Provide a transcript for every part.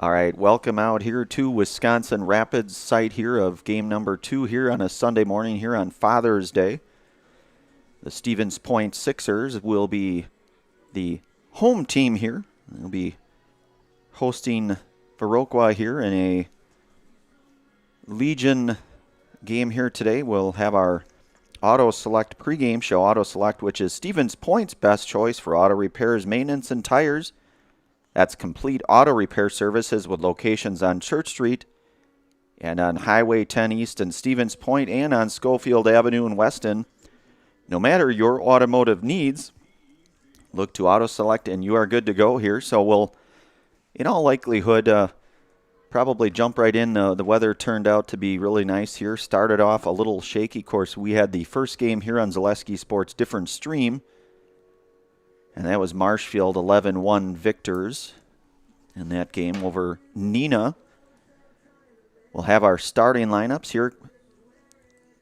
All right, welcome out here to Wisconsin Rapids site here of game number 2 here on a Sunday morning here on Father's Day. The Stevens Point Sixers will be the home team here. They'll be hosting Viroqua here in a Legion game here today. We'll have our Auto Select pregame show. Auto Select, which is Stevens Point's best choice for auto repairs, maintenance, and tires. That's complete auto repair services with locations on Church Street and on Highway 10 East in Stevens Point and on Schofield Avenue in Weston. No matter your automotive needs, look to Auto Select and you are good to go here. So we'll, in all likelihood, probably jump right in. The weather turned out to be really nice here. Started off a little shaky. Of course, we had the first game here on Zaleski Sports Different Stream, and that was Marshfield 11-1 victors in that game over Neenah. We'll have our starting lineups here.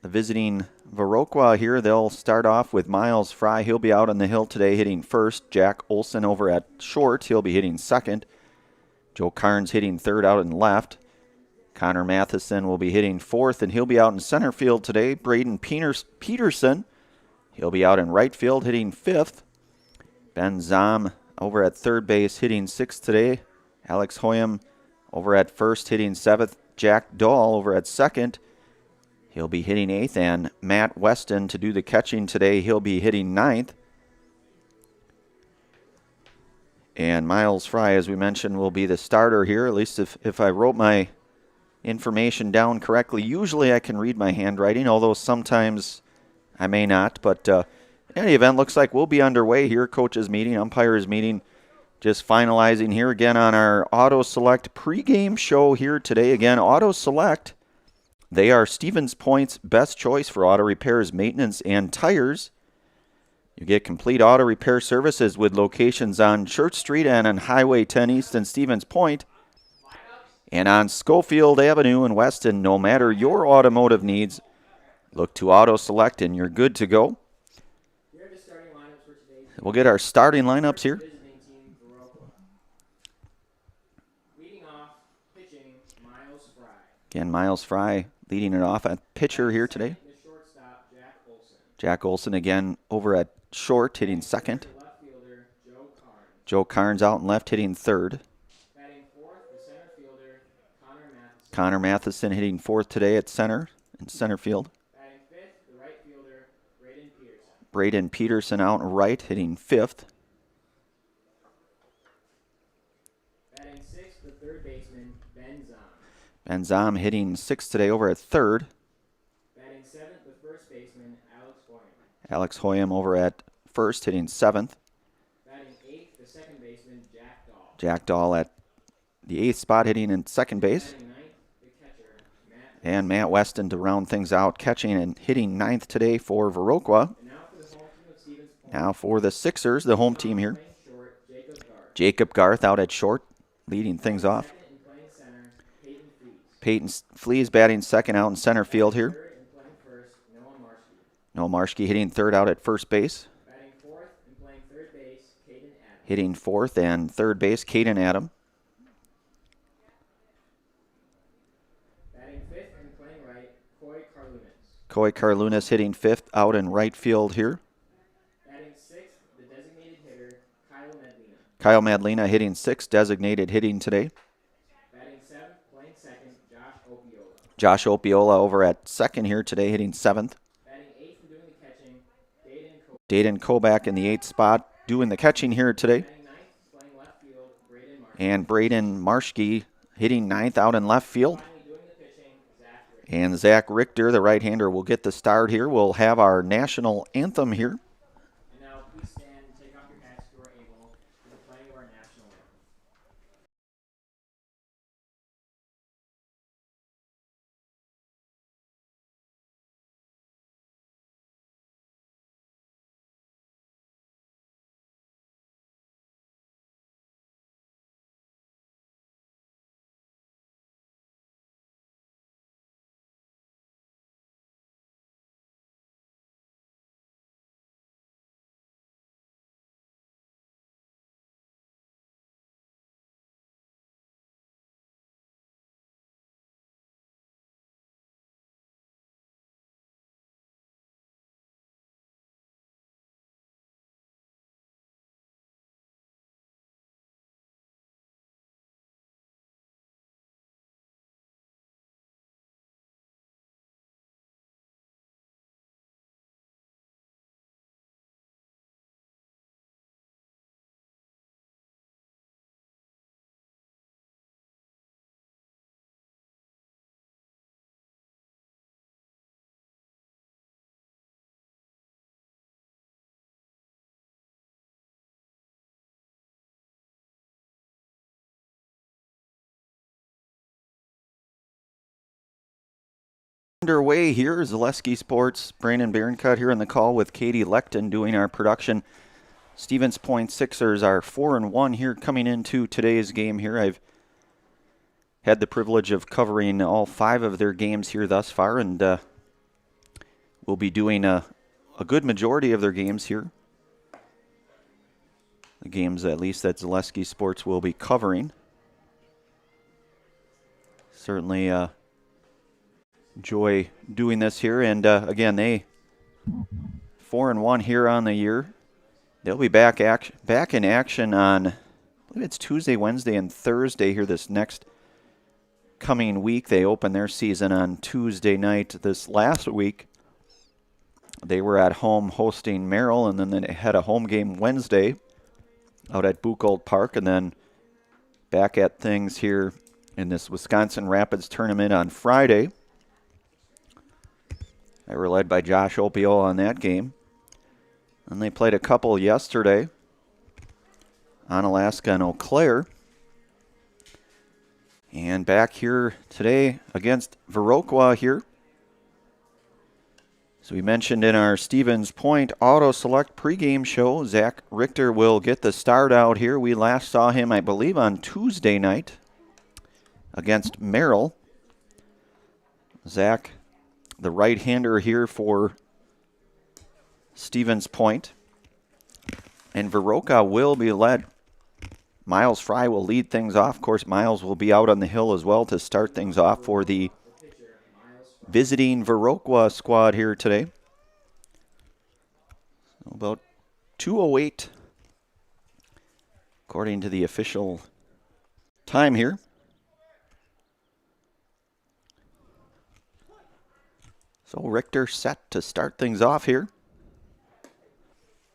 The visiting Viroqua here, they'll start off with Miles Fry. He'll be out on the hill today hitting first. Jack Olson over at short. He'll be hitting second. Joe Carnes hitting third out and left. Connor Matheson will be hitting fourth, and he'll be out in center field today. Braden Peterson, he'll be out in right field hitting fifth. Ben Zom over at third base hitting sixth today. Alex Hoyam over at first hitting seventh. Jack Dahl over at second. He'll be hitting eighth. And Matt Weston to do the catching today. He'll be hitting ninth. And Miles Fry, as we mentioned, will be the starter here, at least if I wrote my information down correctly. Usually I can read my handwriting, although sometimes I may not. But in any event, looks like we'll be underway here. Coaches meeting, umpires meeting, just finalizing here again on our Auto Select pregame show here today. Again, Auto Select, they are Stevens Point's best choice for auto repairs, maintenance, and tires. You get complete auto repair services with locations on Church Street and on Highway 10 East in Stevens Point and on Schofield Avenue in Weston. No matter your automotive needs, look to Auto Select and you're good to go. We'll get our starting lineups here. Again, Miles Fry leading it off at pitcher here today. Jack Olson again over at short hitting second. Joe Carnes out and left hitting third. Connor Matheson hitting fourth today at center in center field. Braden Peterson out and right hitting fifth. Ben Zom hitting sixth today over at third. Batting seventh, the first baseman, Alex Hoyam over at first, hitting seventh. Batting eighth, the second baseman, Jack Dahl. Jack Dahl at the eighth spot, hitting in second base. Batting ninth, the catcher, Matt Weston to round things out, catching and hitting ninth today for Viroqua. Now for the Sixers, the home team here. Jacob Garth out at short, leading things off. Peyton Flees batting second out in center field here. Noah Marshke hitting third out at first base. Hitting fourth and third base, Caden Adam. Coy Carlunas hitting fifth out in right field here. Kyle Madlena hitting sixth, designated hitting today. Josh Opiola over at second here today, hitting seventh. Dayton Kobach in the eighth spot, doing the catching here today. And Braden Marshke hitting ninth out in left field. And Zach Richter, the right-hander, will get the start here. We'll have our national anthem here. Underway here. Zaleski Sports, Brandon Baroncut here in the call with Katie Leckton doing our production. Stevens Point Sixers are 4-1 here coming into today's game here. I've had the privilege of covering all 5 of their games here thus far, and we'll be doing a good majority of their games here. The games, at least, that Zaleski Sports will be covering. Certainly enjoy doing this here, and again, they 4-1 here on the year. They'll be back in action on, I believe it's Tuesday, Wednesday, and Thursday here this next coming week. They open their season on Tuesday night. This last week, they were at home hosting Merrill, and then they had a home game Wednesday out at Buchholz Park, and then back at things here in this Wisconsin Rapids tournament on Friday. They were led by Josh Opio on that game. And they played a couple yesterday on Alaska and Eau Claire. And back here today against Viroqua here. So we mentioned in our Stevens Point Auto Select pregame show, Zach Richter will get the start out here. We last saw him, I believe, on Tuesday night against Merrill. Zach, the right-hander here for Stevens Point. And Viroqua will be led. Miles Fry will lead things off. Of course, Miles will be out on the hill as well to start things off for the visiting Viroqua squad here today. About 2:08 according to the official time here. So Richter set to start things off here.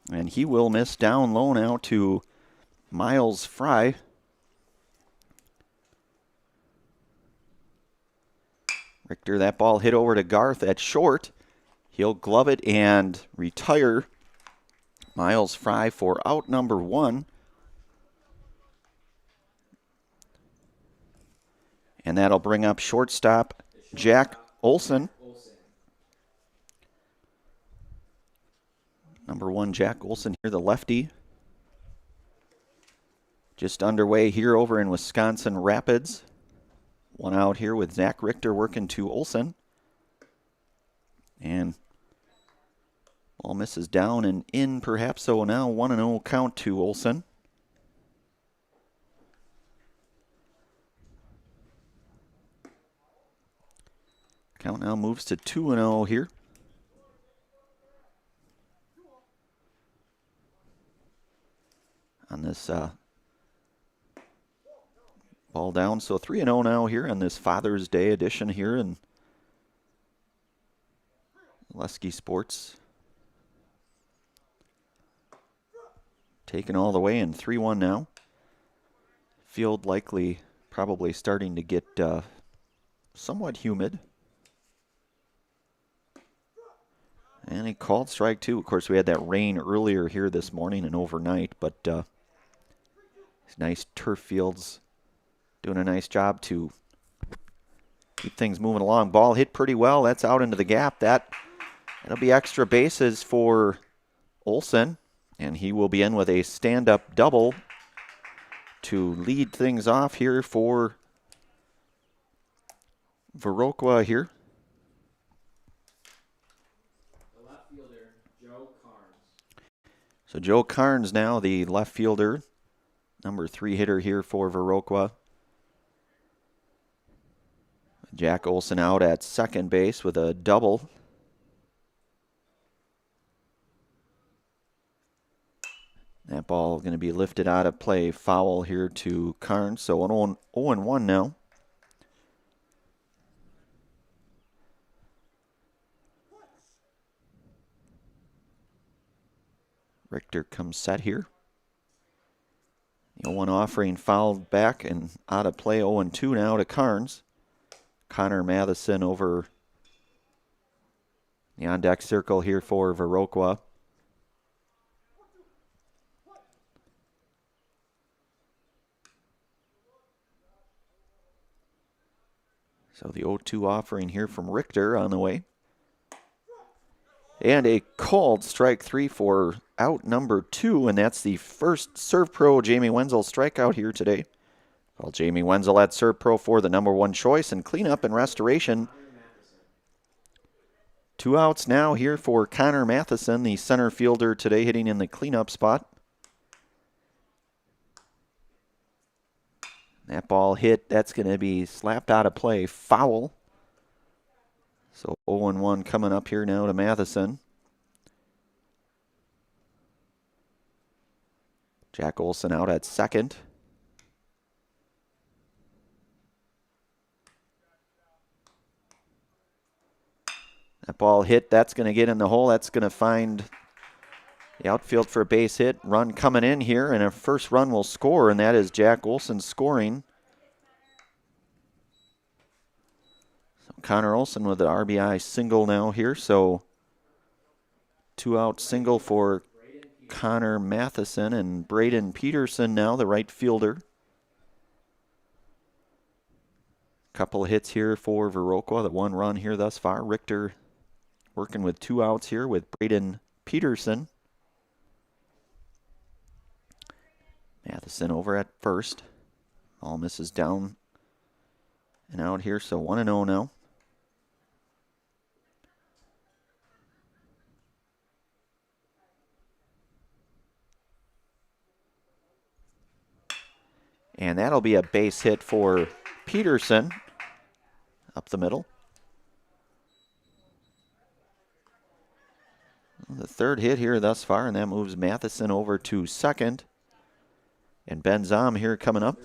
And he will miss down low now to Miles Fry. Richter, that ball hit over to Garth at short. He'll glove it and retire Miles Fry for out number 1. And that'll bring up shortstop Jack Olson. Number 1, Jack Olson here, the lefty. Just underway here over in Wisconsin Rapids. 1 out here with Zach Richter working to Olson. And ball misses down and in perhaps, so now 1-0 count to Olson. Count now moves to 2-0 here. On this ball down. So 3-0 now here on this Father's Day edition here in Zaleski Sports. Taken all the way in 3-1 now. Field likely probably starting to get somewhat humid. And he called strike 2. Of course, we had that rain earlier here this morning and overnight, but these nice turf fields doing a nice job to keep things moving along. Ball hit pretty well. That's out into the gap. That'll be extra bases for Olson, and he will be in with a stand-up double to lead things off here for Viroqua here. So Joe Carnes now, the left fielder, number 3 hitter here for Viroqua. Jack Olson out at second base with a double. That ball going to be lifted out of play, foul here to Carnes. So an 0-1 now. Richter comes set here. The 0-1 offering fouled back and out of play. 0-2 now to Carnes. Connor Matheson over the on-deck circle here for Viroqua. So the 0-2 offering here from Richter on the way. And a called strike 3 for out number 2, and that's the first Serve Pro Jamie Wenzel strikeout here today. Well, Jamie Wenzel at Serve Pro for the number 1 choice, and cleanup and restoration. 2 outs now here for Connor Matheson, the center fielder today, hitting in the cleanup spot. That ball hit, that's going to be slapped out of play, foul. So 0-1 coming up here now to Matheson. Jack Olson out at second. That ball hit, that's going to get in the hole. That's going to find the outfield for a base hit. Run coming in here, and a first run will score, and that is Jack Olson scoring. So Connor Olson with the RBI single now here. So 2-out single for Connor Matheson, and Braden Peterson now the right fielder. Couple of hits here for Viroqua, the 1 run here thus far. Richter working with 2 outs here with Braden Peterson. Matheson over at first. All misses down and out here, so 1-0 now. And that'll be a base hit for Peterson up the middle. The 3rd hit here thus far, and that moves Matheson over to second. And Ben Zom here coming up.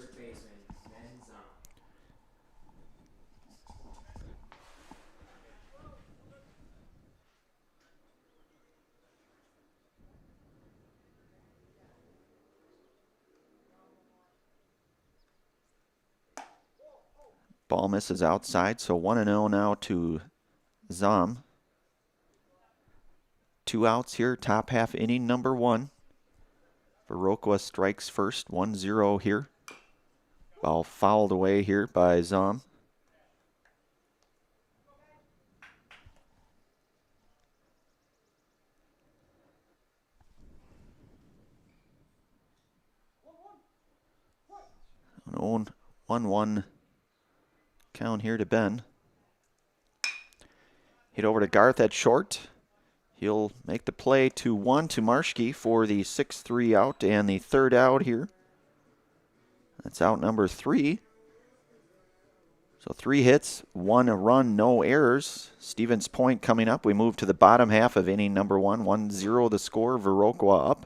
Ball misses outside, so 1-0 now to Zom. 2 outs here, top half inning number 1. Viroqua strikes first, 1-0 here. Ball fouled away here by Zom. An 1-1 count here to Ben. Hit over to Garth at short. He'll make the play 2-1 to Marschke for the 6-3 out and the 3rd out here. That's out number 3. So 3 hits, 1 run, no errors. Stevens Point coming up. We move to the bottom half of inning number 1. 1-0 the score, Viroqua up.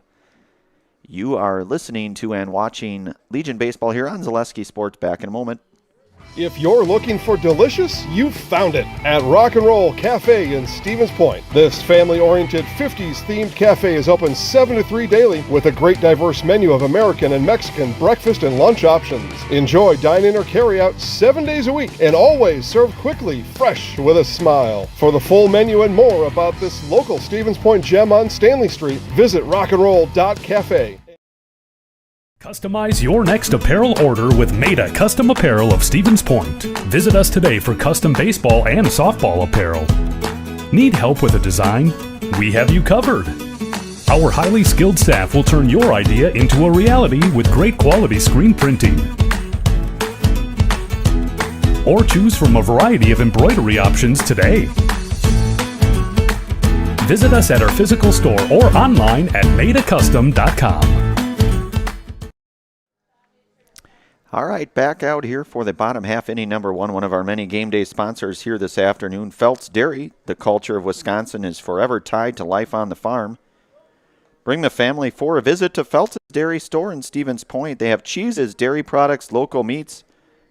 You are listening to and watching Legion Baseball here on Zaleski Sports. Back in a moment. If you're looking for delicious, you've found it at Rock and Roll Cafe in Stevens Point. This family-oriented 50s-themed cafe is open 7 to 3 daily with a great diverse menu of American and Mexican breakfast and lunch options. Enjoy dine-in or carry-out 7 days a week and always served quickly, fresh, with a smile. For the full menu and more about this local Stevens Point gem on Stanley Street, visit rockandroll.cafe. Customize your next apparel order with Maida Custom Apparel of Stevens Point. Visit us today for custom baseball and softball apparel. Need help with a design? We have you covered. Our highly skilled staff will turn your idea into a reality with great quality screen printing. Or choose from a variety of embroidery options today. Visit us at our physical store or online at maidacustom.com. All right, back out here for the bottom half inning number 1. One of our many game day sponsors here this afternoon, Felt's Dairy. The culture of Wisconsin is forever tied to life on the farm. Bring the family for a visit to Felt's Dairy Store in Stevens Point. They have cheeses, dairy products, local meats,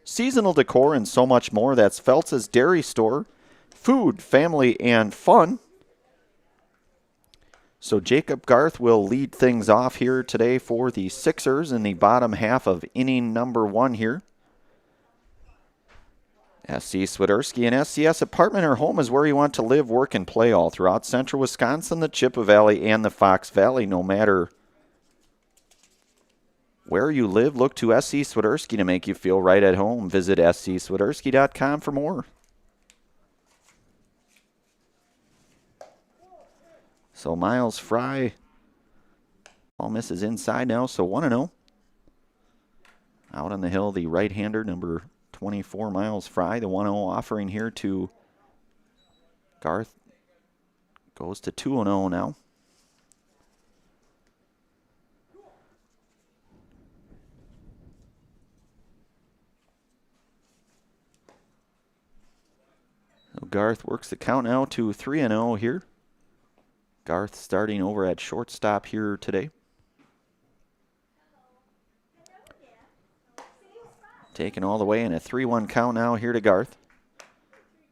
seasonal decor, and so much more. That's Felt's Dairy Store. Food, family, and fun. So Jacob Garth will lead things off here today for the Sixers in the bottom half of inning number 1 here. SC Swiderski and SCS Apartment or Home is where you want to live, work, and play all throughout central Wisconsin, the Chippewa Valley, and the Fox Valley. No matter Where you live, look to SC Swiderski to make you feel right at home. Visit scswiderski.com for more. So Miles Fry, ball misses inside now, so 1-0. Out on the hill, the right-hander, number 24, Miles Fry. The 1-0 offering here to Garth goes to 2-0 now. So Garth works the count now to 3-0 here. Garth starting over at shortstop here today. Taken all the way in a 3-1 count now here to Garth.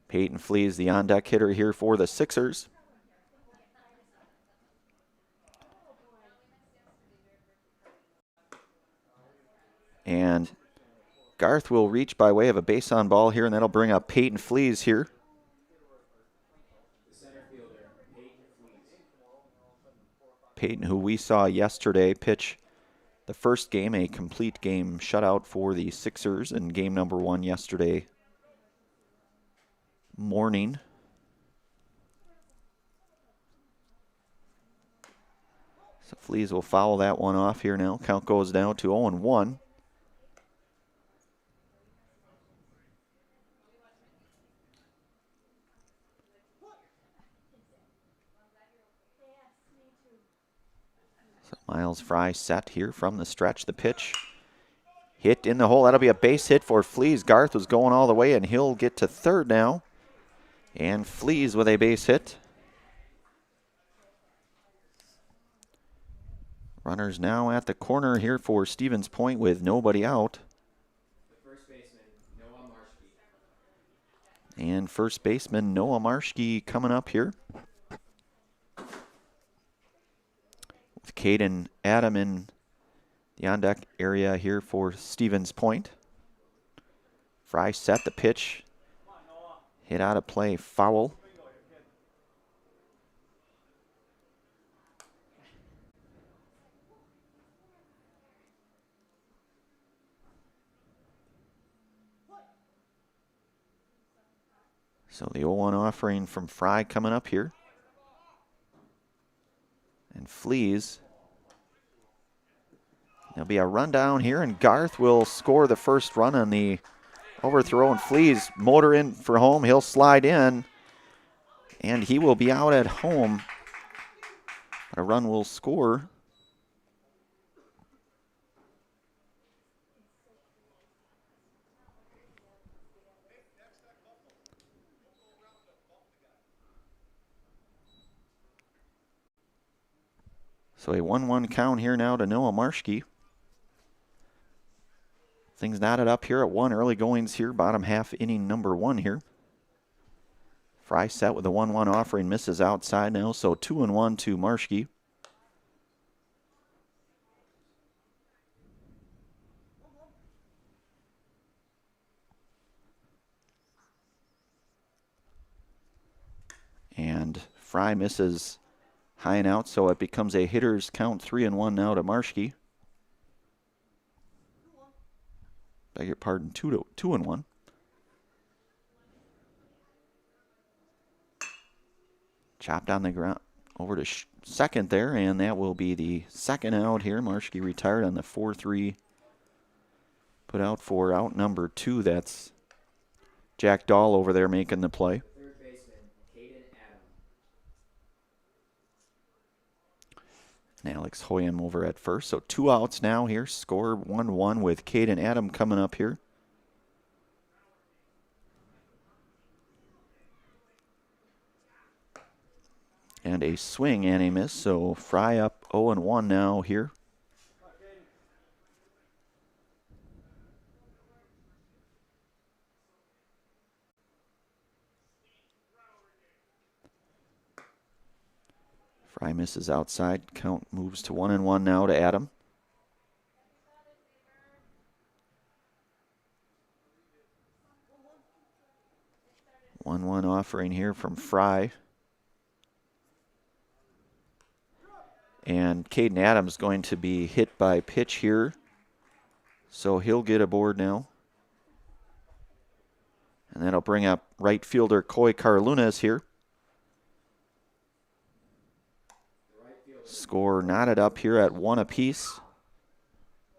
Peyton Flees, the on-deck hitter here for the Sixers. And Garth will reach by way of a base on ball here, and that'll bring up Peyton Flees here. Peyton, who we saw yesterday pitch the first game, a complete game shutout for the Sixers in game number 1 yesterday morning. So Flees will foul that one off here now. Count goes down to 0-1. So Miles Fry set here from the stretch. The pitch hit in the hole. That'll be a base hit for Flees. Garth was going all the way, and he'll get to third now. And Flees with a base hit. Runners now at the corner here for Stevens Point with nobody out. And first baseman Noah Marshke coming up here. With Caden Adam in the on-deck area here for Stevens Point. Fry set the pitch. Hit out of play, foul. So the 0-1 offering from Fry coming up here. And Flees. There'll be a rundown here, and Garth will score the first run on the overthrow, and Flees motor in for home. He'll slide in, and he will be out at home. A run will score. So a 1-1 count here now to Noah Marshke. Things knotted up here at 1. Early goings here, bottom half inning number 1 here. Fry set with a 1-1 offering, misses outside now, so 2-1 to Marshke. And Fry misses high and out, so it becomes a hitter's count, 3-1 now to Marshke. Beg your pardon, 2-1. Chopped on the ground over to second there, and that will be the second out here. Marshke retired on the 4-3. Put out for out number 2. That's Jack Dahl over there making the play. Third baseman, Caden Adam. And Alex Hoyam over at first. So 2 outs now here. Score 1-1 with Caden Adam coming up here. And a swing and a miss. So Fry up 0-1 now here. Fry misses outside. Count moves to 1-1 now to Adam. One offering here from Fry. And Caden Adams going to be hit by pitch here So he'll get aboard now. And that'll bring up right fielder Coy Carlunas here. Score knotted up here at 1 apiece.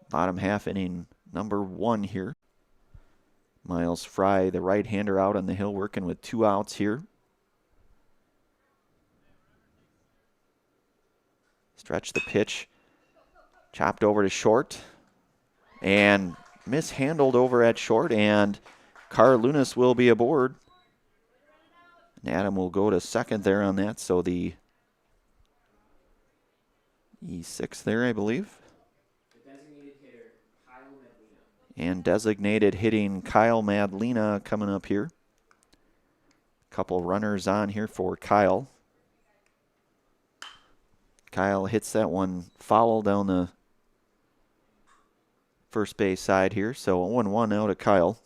Bottom half inning number 1 here. Miles Fry, the right-hander, out on the hill working with 2 outs here. Stretch the pitch. Chopped over to short. And mishandled over at short. And Carlunas will be aboard. And Adam will go to second there on that. So the E6 there, I believe. And designated hitting Kyle Madlina coming up here. Couple runners on here for Kyle. Kyle hits that one foul down the first base side here. So 1-1 now to Kyle.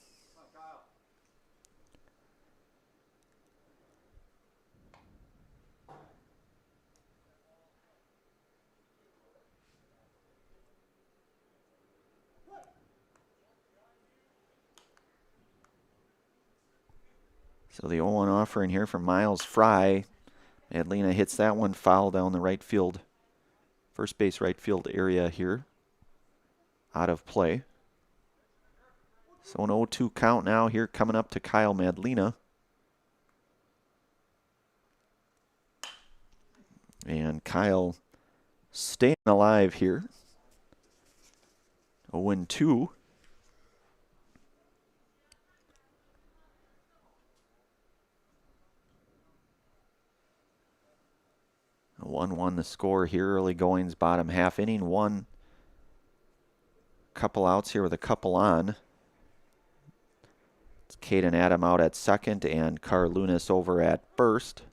So the 0-1 offering here from Miles Fry. Madlina hits that one foul down the right field, first base right field area here. Out of play. So an 0-2 count now here coming up to Kyle Madlina. And Kyle staying alive here. 0-2. 1-1 the score here. Early goings, bottom half inning. 1. Couple outs here with a couple on. It's Caden Adam out at second and Carlunas over at first.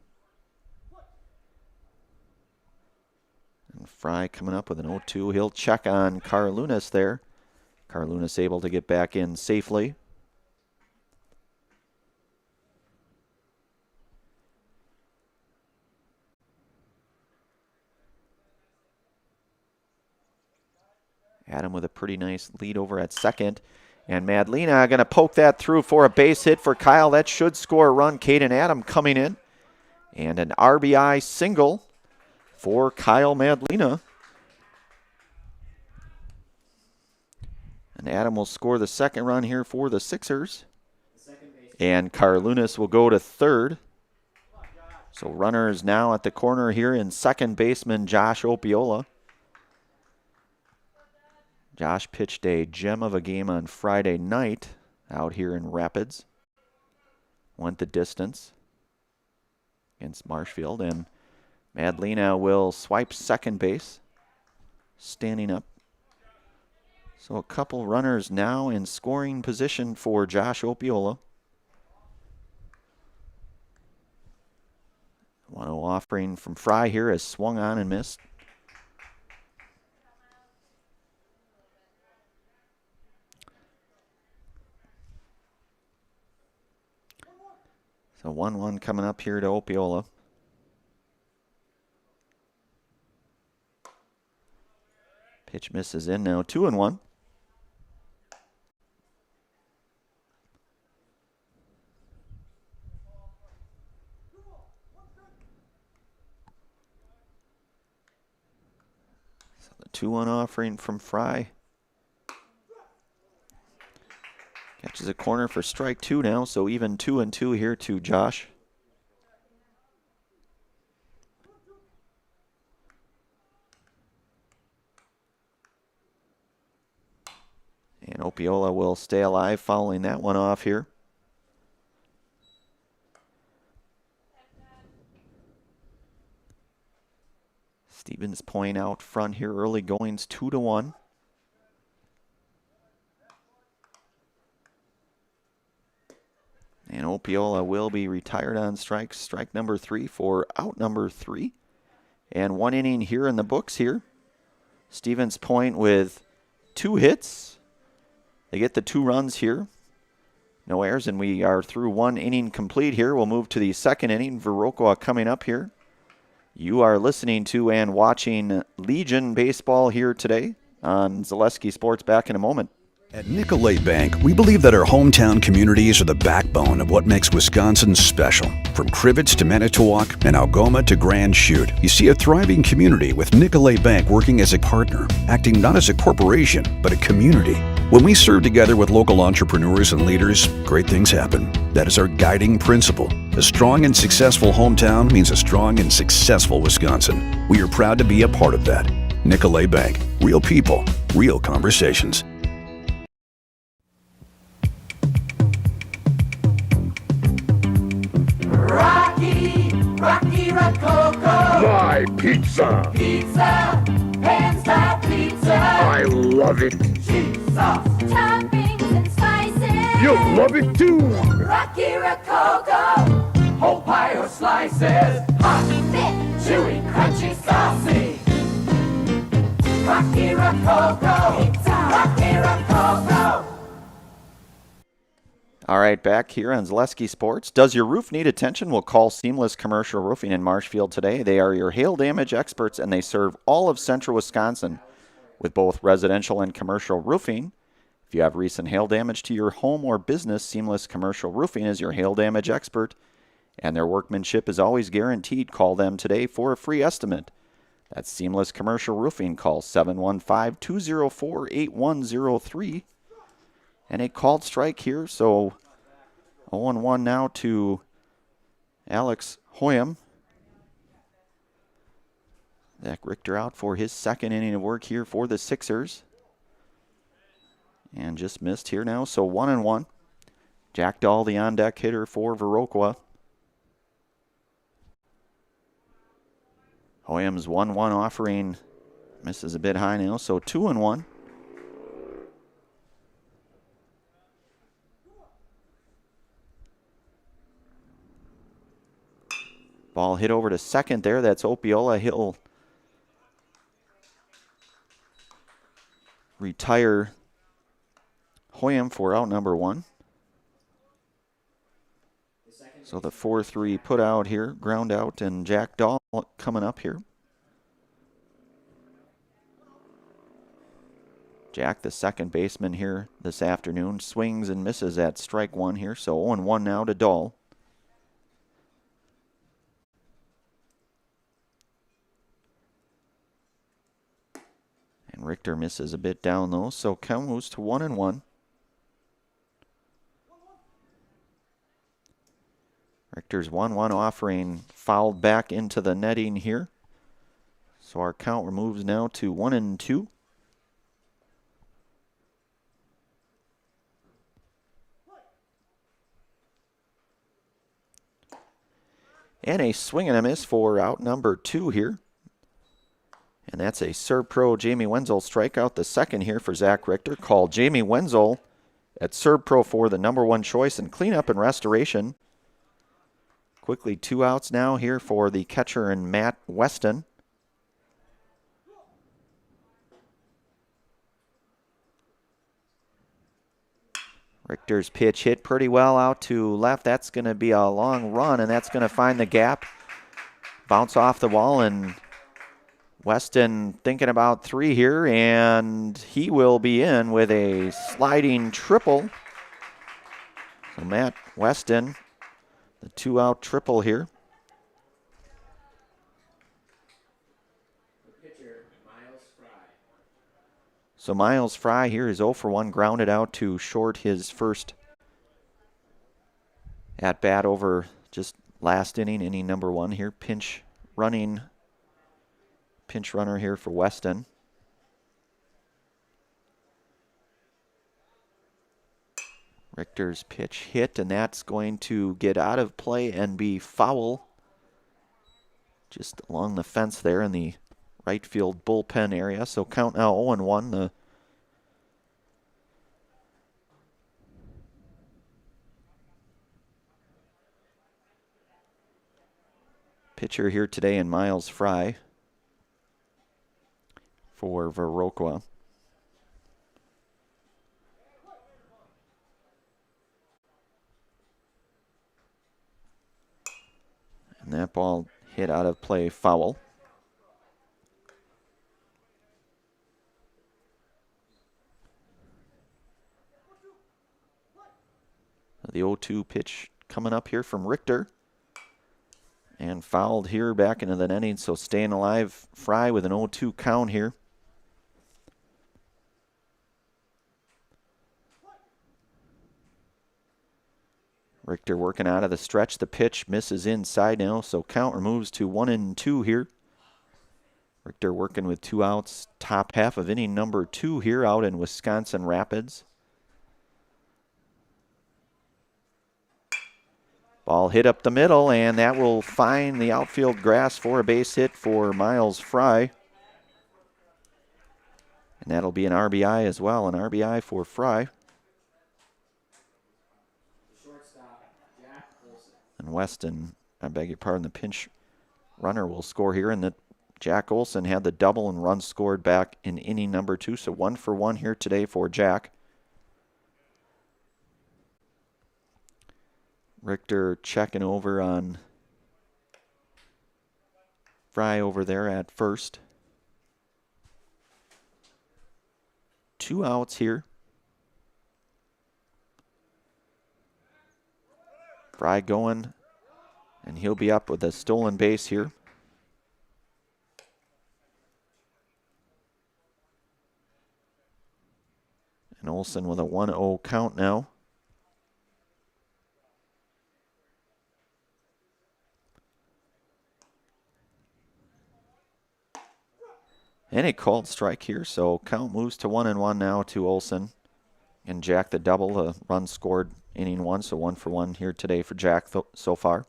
And Fry coming up with an 0-2. He'll check on Carlunas there. Carlunas able to get back in safely. Adam with a pretty nice lead over at second. And Madlina going to poke that through for a base hit for Kyle. That should score a run. Caden Adam coming in. And an RBI single for Kyle Madlina. And Adam will score the second run here for the Sixers. And Carlunas will go to third. So runners now at the corner here in second baseman Josh Opiola. Josh pitched a gem of a game on Friday night out here in Rapids. Went the distance against Marshfield. And Madlina will swipe second base, standing up. So a couple runners now in scoring position for Josh Opiola. 1-0 offering from Fry here has swung on and missed. So 1-1 coming up here to Opiola. Pitch misses in now. 2-1. So the 2-1 offering from Fry. Catches a corner for strike 2 now, so even 2-2 here to Josh. And Opiola will stay alive following that one off here. Stevens Point out front here, early goings 2-1. And Opiola will be retired on strikes. Strike number 3 for out number 3. And 1 inning here in the books here. Stevens Point with 2 hits. They get the 2 runs here. No errors, and we are through 1 inning complete here. We'll move to the second inning. Viroqua coming up here. You are listening to and watching Legion Baseball here today on Zaleski Sports. Back in a moment. At Nicolay Bank, we believe that our hometown communities are the backbone of what makes Wisconsin special. From Crivets to Manitowoc and Algoma to Grand Chute, you see a thriving community with Nicolay Bank working as a partner, acting not as a corporation, but a community. When we serve together with local entrepreneurs and leaders, great things happen. That is our guiding principle. A strong and successful hometown means a strong and successful Wisconsin. We are proud to be a part of that. Nicolay Bank. Real people, real conversations. Rocky Rococo. My pizza. Pizza. Hand-style pizza. I love it. Cheese sauce. Toppings and slices. You'll love it too. Rocky Rococo. Whole pie or slices. Hot, thick, chewy, crunchy, saucy. Rocky Rococo. Pizza. Rocky Rococo. All right, back here on Zaleski Sports. Does your roof need attention? We'll call Seamless Commercial Roofing in Marshfield today. They are your hail damage experts, and they serve all of central Wisconsin with both residential and commercial roofing. If you have recent hail damage to your home or business, Seamless Commercial Roofing is your hail damage expert, and their workmanship is always guaranteed. Call them today for a free estimate. That's Seamless Commercial Roofing. Call 715-204-8103. And a called strike here, so 0-1 now to Alex Hoyam. Zach Richter out for his second inning of work here for the Sixers. And just missed here now, so 1-1. Jack Dahl, the on-deck hitter for Viroqua. Hoyam's 1-1 offering misses a bit high now, so 2-1. Ball hit over to second there. That's Opiola. He'll retire Hoyam for out number one. So the 4-3 put out here, ground out, and Jack Dahl coming up here. Jack, the second baseman here this afternoon, swings and misses at strike one here. So 0-1 now to Dahl. And Richter misses a bit down though, so count moves to 1-1. Richter's 1-1 offering fouled back into the netting here. So our count moves now to 1-2. And a swing and a miss for out number two here. And that's a Serve Pro Jamie Wenzel strikeout. The second here for Zach Richter. Call Jamie Wenzel at Serve Pro for the number one choice in cleanup and restoration. Quickly 2 outs now here for the catcher and Matt Weston. Richter's pitch hit pretty well out to left. That's going to be a long run, and that's going to find the gap. Bounce off the wall, and Weston thinking about 3 here, and he will be in with a sliding triple. So Matt Weston, the 2-out triple here. So Miles Fry here is 0 for 1, grounded out to short, his first at bat over just last inning number 1 here. Pinch runner here for Weston. Richter's pitch hit, and that's going to get out of play and be foul. Just along the fence there in the right field bullpen area. So count now 0-1. The pitcher here today in Miles Fry for Viroqua. And that ball hit out of play, foul. The 0-2 pitch coming up here from Richter. And fouled here back into the inning, so staying alive. Fry with an 0-2 count here. Richter working out of the stretch. The pitch misses inside now, so count moves to 1-2 here. Richter working with 2 outs. Top half of inning number 2 here out in Wisconsin Rapids. Ball hit up the middle, and that will find the outfield grass for a base hit for Miles Fry. And that'll be an RBI as well, an RBI for Fry. And Weston, I beg your pardon, the pinch runner will score here. And Jack Olson had the double and run scored back in inning number 2. So 1 for 1 here today for Jack. Richter checking over on Fry over there at first. 2 outs here. Fry going, and he'll be up with a stolen base here. And Olson with a 1-0 count now. And a called strike here, so count moves to 1-1 now to Olson. And Jack the double, the run scored inning 1, so 1 for 1 here today for Jack so far.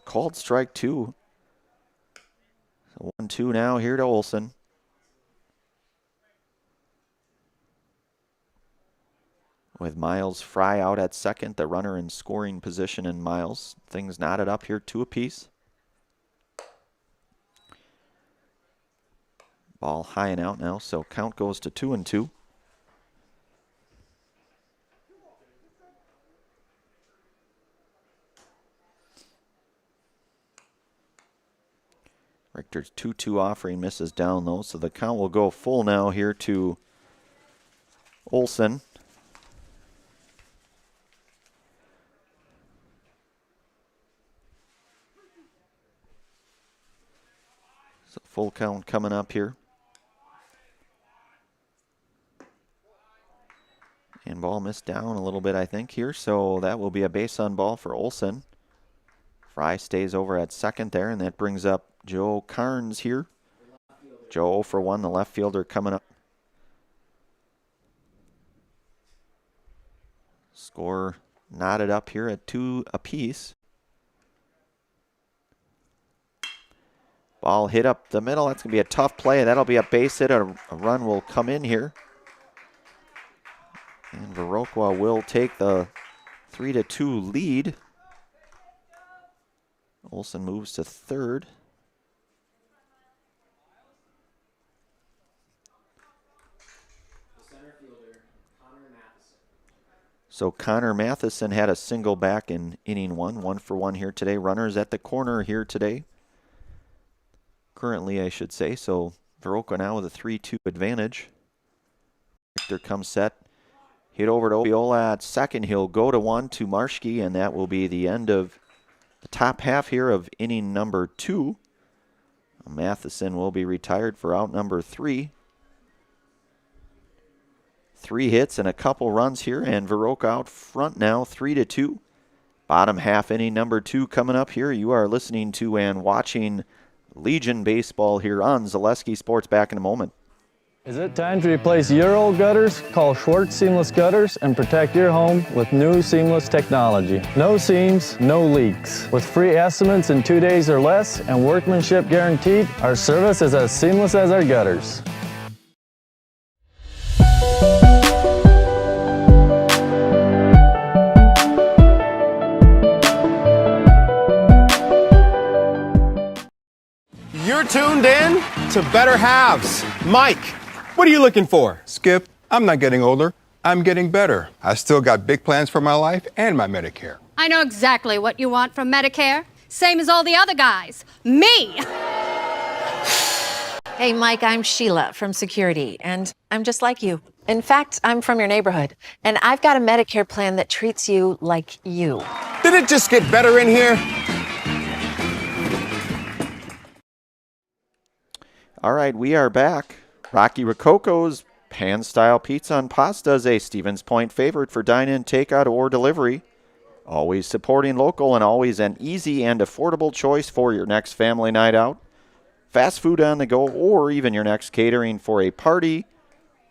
Called strike 2. So 1-2 now here to Olson. With Miles Fry out at second, the runner in scoring position, and Miles. Things knotted up here, 2 apiece. Ball high and out now, so count goes to 2-2. Richter's 2-2 offering misses down though, so the count will go full now here to Olson. So full count coming up here. And ball missed down a little bit, I think, here. So that will be a base on ball for Olson. Fry stays over at second there, and that brings up Joe Carnes here. Joe 0 for 1, the left fielder coming up. Score knotted up here at 2 apiece. Ball hit up the middle. That's going to be a tough play. That'll be a base hit. A run will come in here. And Viroqua will take the 3-2 lead. Olson moves to third. So Connor Matheson had a single back in inning 1. 1 for 1 here today. Runners at the corner here today. Currently, I should say. So Viroqua now with a 3-2 advantage. Richter comes set. Hit over to Obiola at second. He'll go to 1 to Marschke, and that will be the end of the top half here of inning number 2. Matheson will be retired for out number 3. 3 hits and a couple runs here, and Viroqua out front now, 3-2. Bottom half inning number 2 coming up here. You are listening to and watching Legion Baseball here on Zaleski Sports. Back in a moment. Is it time to replace your old gutters? Call Schwartz Seamless Gutters and protect your home with new seamless technology. No seams, no leaks. With free estimates in 2 days or less and workmanship guaranteed, our service is as seamless as our gutters. You're tuned in to Better Halves. Mike, what are you looking for? Skip, I'm not getting older. I'm getting better. I still got big plans for my life and my Medicare. I know exactly what you want from Medicare. Same as all the other guys. Me! Hey, Mike, I'm Sheila from Security, and I'm just like you. In fact, I'm from your neighborhood, and I've got a Medicare plan that treats you like you. Did it just get better in here? All right, we are back. Rocky Rococo's pan-style pizza and pasta is a Stevens Point favorite for dine-in, takeout, or delivery. Always supporting local and always an easy and affordable choice for your next family night out, fast food on the go, or even your next catering for a party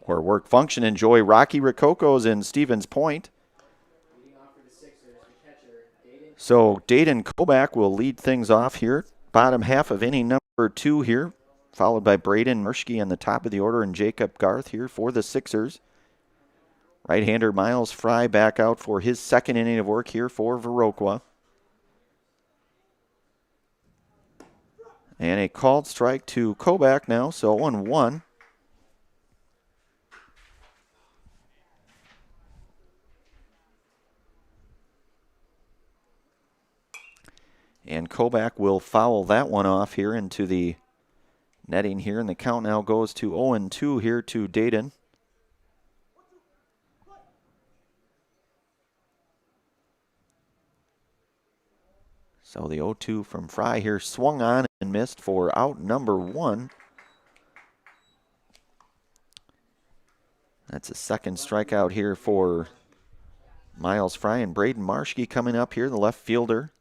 or work function. Enjoy Rocky Rococo's in Stevens Point. So Dayton Kobach will lead things off here. Bottom half of inning number 2 here, followed by Braden Murschke on the top of the order and Jacob Garth here for the Sixers. Right-hander Miles Fry back out for his second inning of work here for Viroqua. And a called strike to Kobach now, so 0-1. And Kobach will foul that one off here into the netting here, and the count now goes to 0-2 here to Dayton. So the 0-2 from Fry here swung on and missed for out number 1. That's a second strikeout here for Miles Fry, and Braden Marschke coming up here, the left fielder.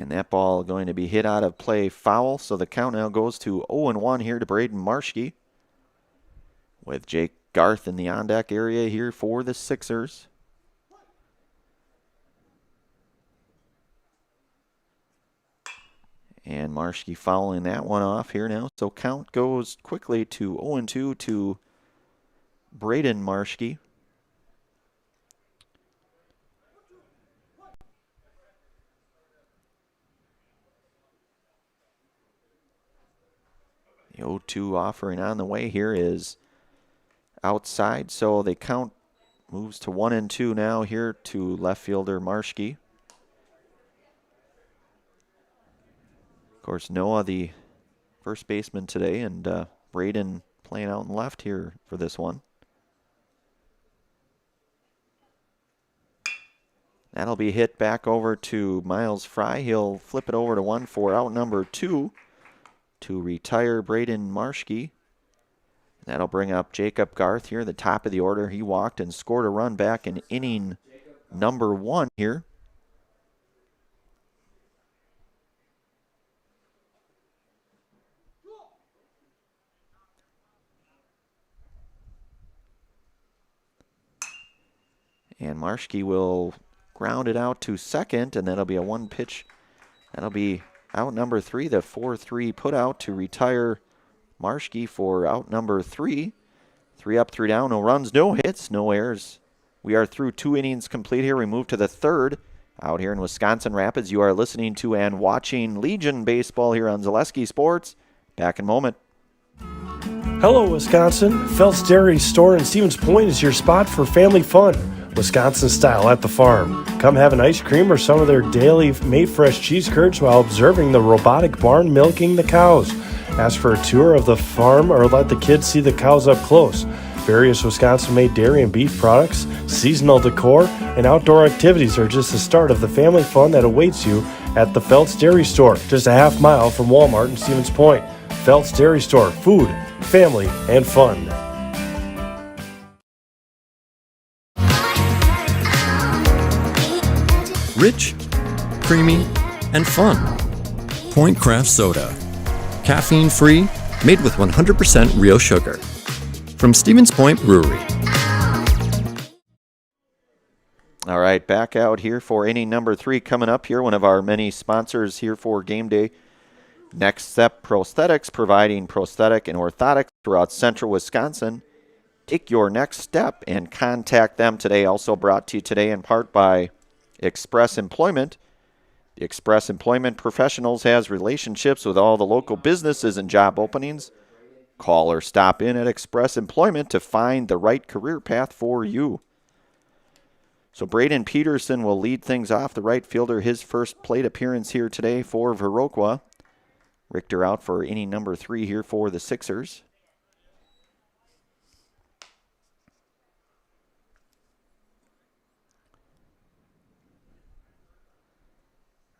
And that ball going to be hit out of play foul, so the count now goes to 0-1 here to Braden Marschke, with Jake Garth in the on-deck area here for the Sixers. And Marschke fouling that one off here now, so count goes quickly to 0-2 to Braden Marschke. The 0-2 offering on the way here is outside, so the count moves to 1-2 now here to left fielder Marschke. Of course, Noah, the first baseman today, and Braden playing out in left here for this one. That'll be hit back over to Miles Fry. He'll flip it over to 1 for out number 2. To retire Braden Marschke. That'll bring up Jacob Garth here, the top of the order. He walked and scored a run back in inning number 1 here. And Marschke will ground it out to second, and that'll be a one pitch. That'll be out number 3, the 4-3 put out to retire Marschke for out number 3. 3 up, 3 down, no runs, no hits, no errors. We are through 2 innings complete here. We move to the 3rd out here in Wisconsin Rapids. You are listening to and watching Legion Baseball here on Zaleski Sports. Back in a moment. Hello, Wisconsin. Phelps Dairy Store in Stevens Point is your spot for family fun. Wisconsin style at the farm. Come have an ice cream or some of their daily made fresh cheese curds while observing the robotic barn milking the cows. Ask for a tour of the farm or let the kids see the cows up close. Various Wisconsin-made dairy and beef products, seasonal decor, and outdoor activities are just the start of the family fun that awaits you at the Phelps Dairy Store, just a half mile from Walmart in Stevens Point. Phelps Dairy Store, food, family, and fun. Rich, creamy, and fun. Point Craft Soda. Caffeine-free, made with 100% real sugar. From Stevens Point Brewery. All right, back out here for inning number 3 coming up here. One of our many sponsors here for game day. Next Step Prosthetics, providing prosthetic and orthotics throughout central Wisconsin. Take your next step and contact them today. Also brought to you today in part by Express Employment. The Express Employment Professionals has relationships with all the local businesses and job openings. Call or stop in at Express Employment to find the right career path for you. So Braden Peterson will lead things off, the right fielder, his first plate appearance here today for Viroqua. Richter out for inning number 3 here for the Sixers.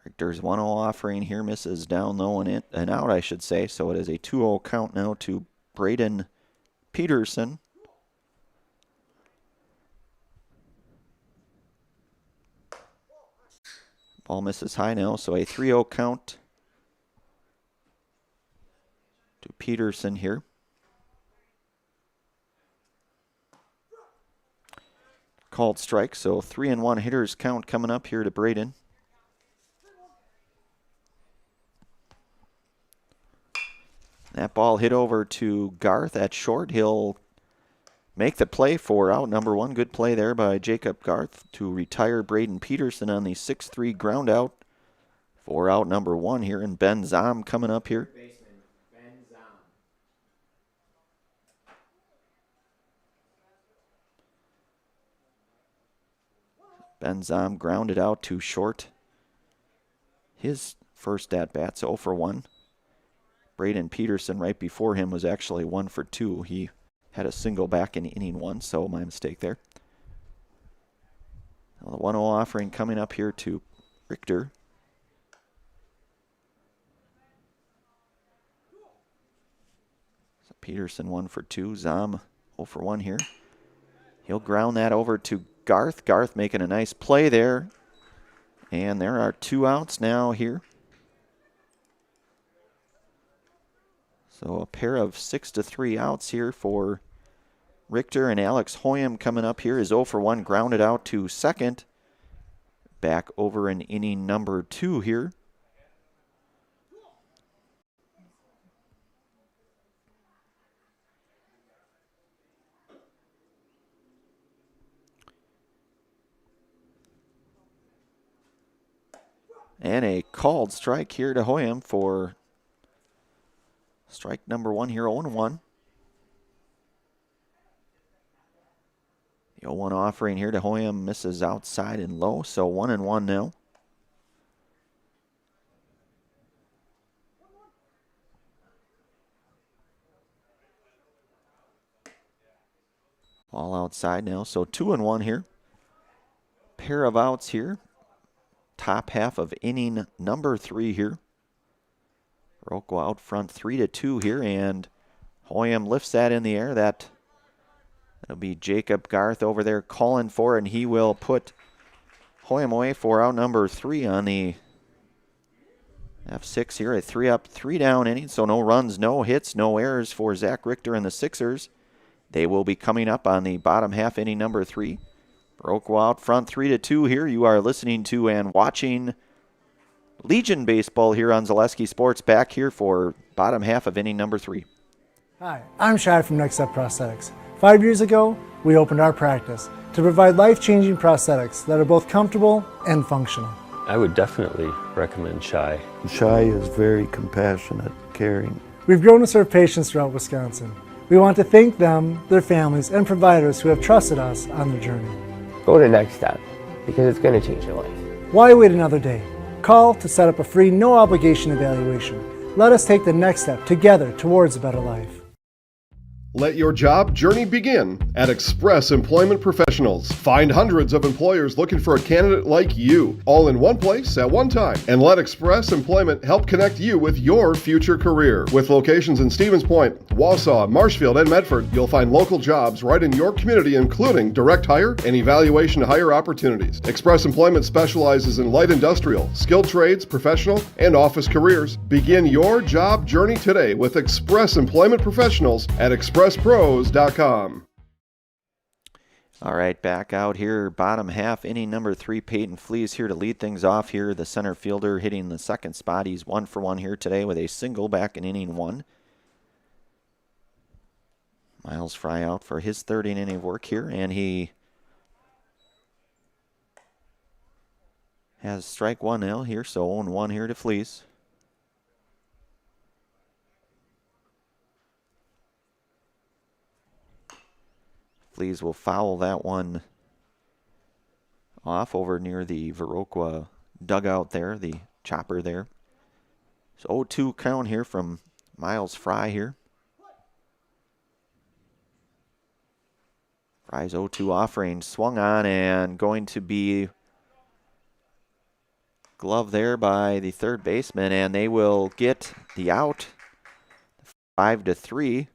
Richter's 1-0 offering here, misses down low and out, I should say. So it is a 2-0 count now to Braden Peterson. Ball misses high now, so a 3-0 count to Peterson here. Called strike, so 3-1 hitters count coming up here to Braden. That ball hit over to Garth at short. He'll make the play for out number 1. Good play there by Jacob Garth to retire Braden Peterson on the 6-3 ground out for out number 1 here. And Ben Zom coming up here. Ben Zom grounded out to short. His first at bat, so 0 for 1. Braden Peterson right before him was actually 1 for 2. He had a single back in inning 1, so my mistake there. Now the 1-0 offering coming up here to Richter. So Peterson 1 for 2. Zom 0 for 1 here. He'll ground that over to Garth. Garth making a nice play there. And there are 2 outs now here. So a pair of 6-3 outs here for Richter, and Alex Hoyam coming up here is 0 for 1, grounded out to second. Back over in inning number 2 here. And a called strike here to Hoyam for strike number 1 here, 0-1. The 0-1 offering here to Hoyam misses outside and low, so 1-1 now. Ball outside now, so 2-1 here. Pair of outs here. Top half of inning number 3 here. Viroqua out front 3-2 here, and Hoyam lifts that in the air. That'll be Jacob Garth over there calling for it, and he will put Hoyam away for out number 3 on the F6 here. A 3-up, 3-down inning, so no runs, no hits, no errors for Zach Richter and the Sixers. They will be coming up on the bottom half, inning number 3. Viroqua out front 3-2 here. You are listening to and watching Legion Baseball here on Zaleski Sports. Back here for bottom half of inning number 3. Hi, I'm Shai from Next Step Prosthetics. 5 years ago, we opened our practice to provide life-changing prosthetics that are both comfortable and functional. I would definitely recommend Shai. Shai is very compassionate, caring. We've grown to serve patients throughout Wisconsin. We want to thank them, their families, and providers who have trusted us on their journey. Go to Next Step, because it's going to change your life. Why wait another day? Call to set up a free, no-obligation evaluation. Let us take the next step together towards a better life. Let your job journey begin at Express Employment Professionals. Find hundreds of employers looking for a candidate like you, all in one place at one time. And let Express Employment help connect you with your future career. With locations in Stevens Point, Wausau, Marshfield, and Medford, you'll find local jobs right in your community, including direct hire and evaluation hire opportunities. Express Employment specializes in light industrial, skilled trades, professional, and office careers. Begin your job journey today with Express Employment Professionals at expresspros.com. All right, back out here, bottom half, inning number 3. Peyton Flees here to lead things off here. The center fielder hitting the second spot. He's 1 for 1 here today with a single back in inning 1. Miles Fry out for his third inning of work here, and he has strike 1 now here, so 0-1 here to Flees. Fleas will foul that one off over near the Viroqua dugout there, the chopper there. So 0-2 count here from Miles Fry here. Fry's 0-2 offering, swung on and going to be glove there by the third baseman, and they will get the out. 5-3.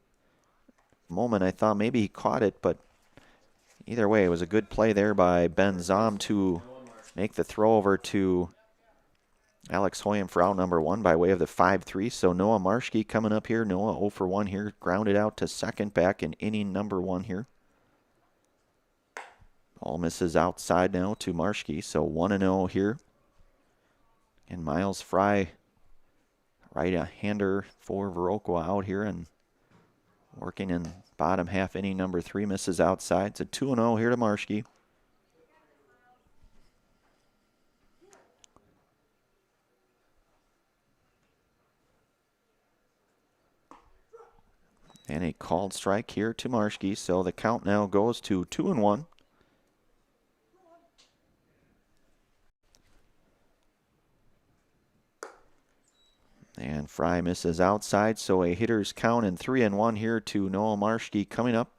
Moment I thought maybe he caught it, but either way, it was a good play there by Ben Zom to make the throw over to Alex Hoyam for out number 1 by way of the 5-3. So Noah Marshke coming up here. Noah 0 for 1 here, grounded out to second back in inning number 1 here. Ball misses outside now to Marshke, so 1-0 here. And Miles Fry, right-hander for Viroqua out here and working in bottom half inning number 3, misses outside. It's a 2-0 here to Marshke. And a called strike here to Marshke, so the count now goes to 2-1. And Fry misses outside, so a hitter's count in 3-1 here to Noah Marshke coming up.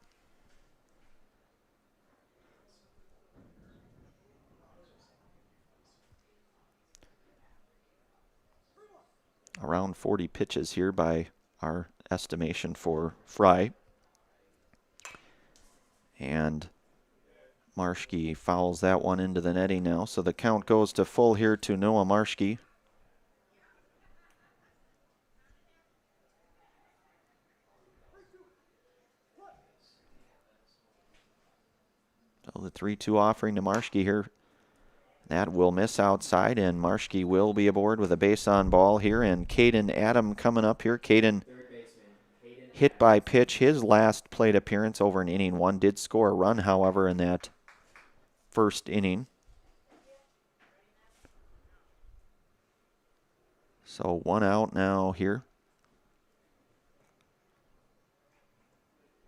Around 40 pitches here by our estimation for Fry. And Marshke fouls that one into the netting now, so the count goes to full here to Noah Marshke. So the 3-2 offering to Marshke here. That will miss outside, and Marshke will be aboard with a base on ball here. And Caden Adam coming up here. Caden hit by pitch. His last plate appearance over in inning 1. Did score a run, however, in that first inning. So 1 out now here,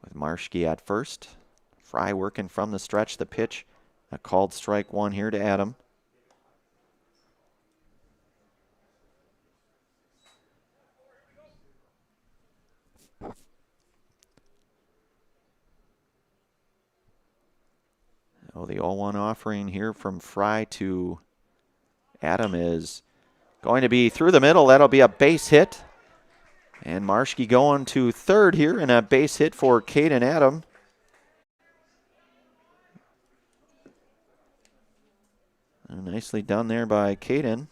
with Marshke at first. Fry working from the stretch, the pitch. A called strike 1 here to Adam. Oh, the 0-1 offering here from Fry to Adam is going to be through the middle. That'll be a base hit. And Marshke going to third here, and a base hit for Caden Adam. Nicely done there by Caden.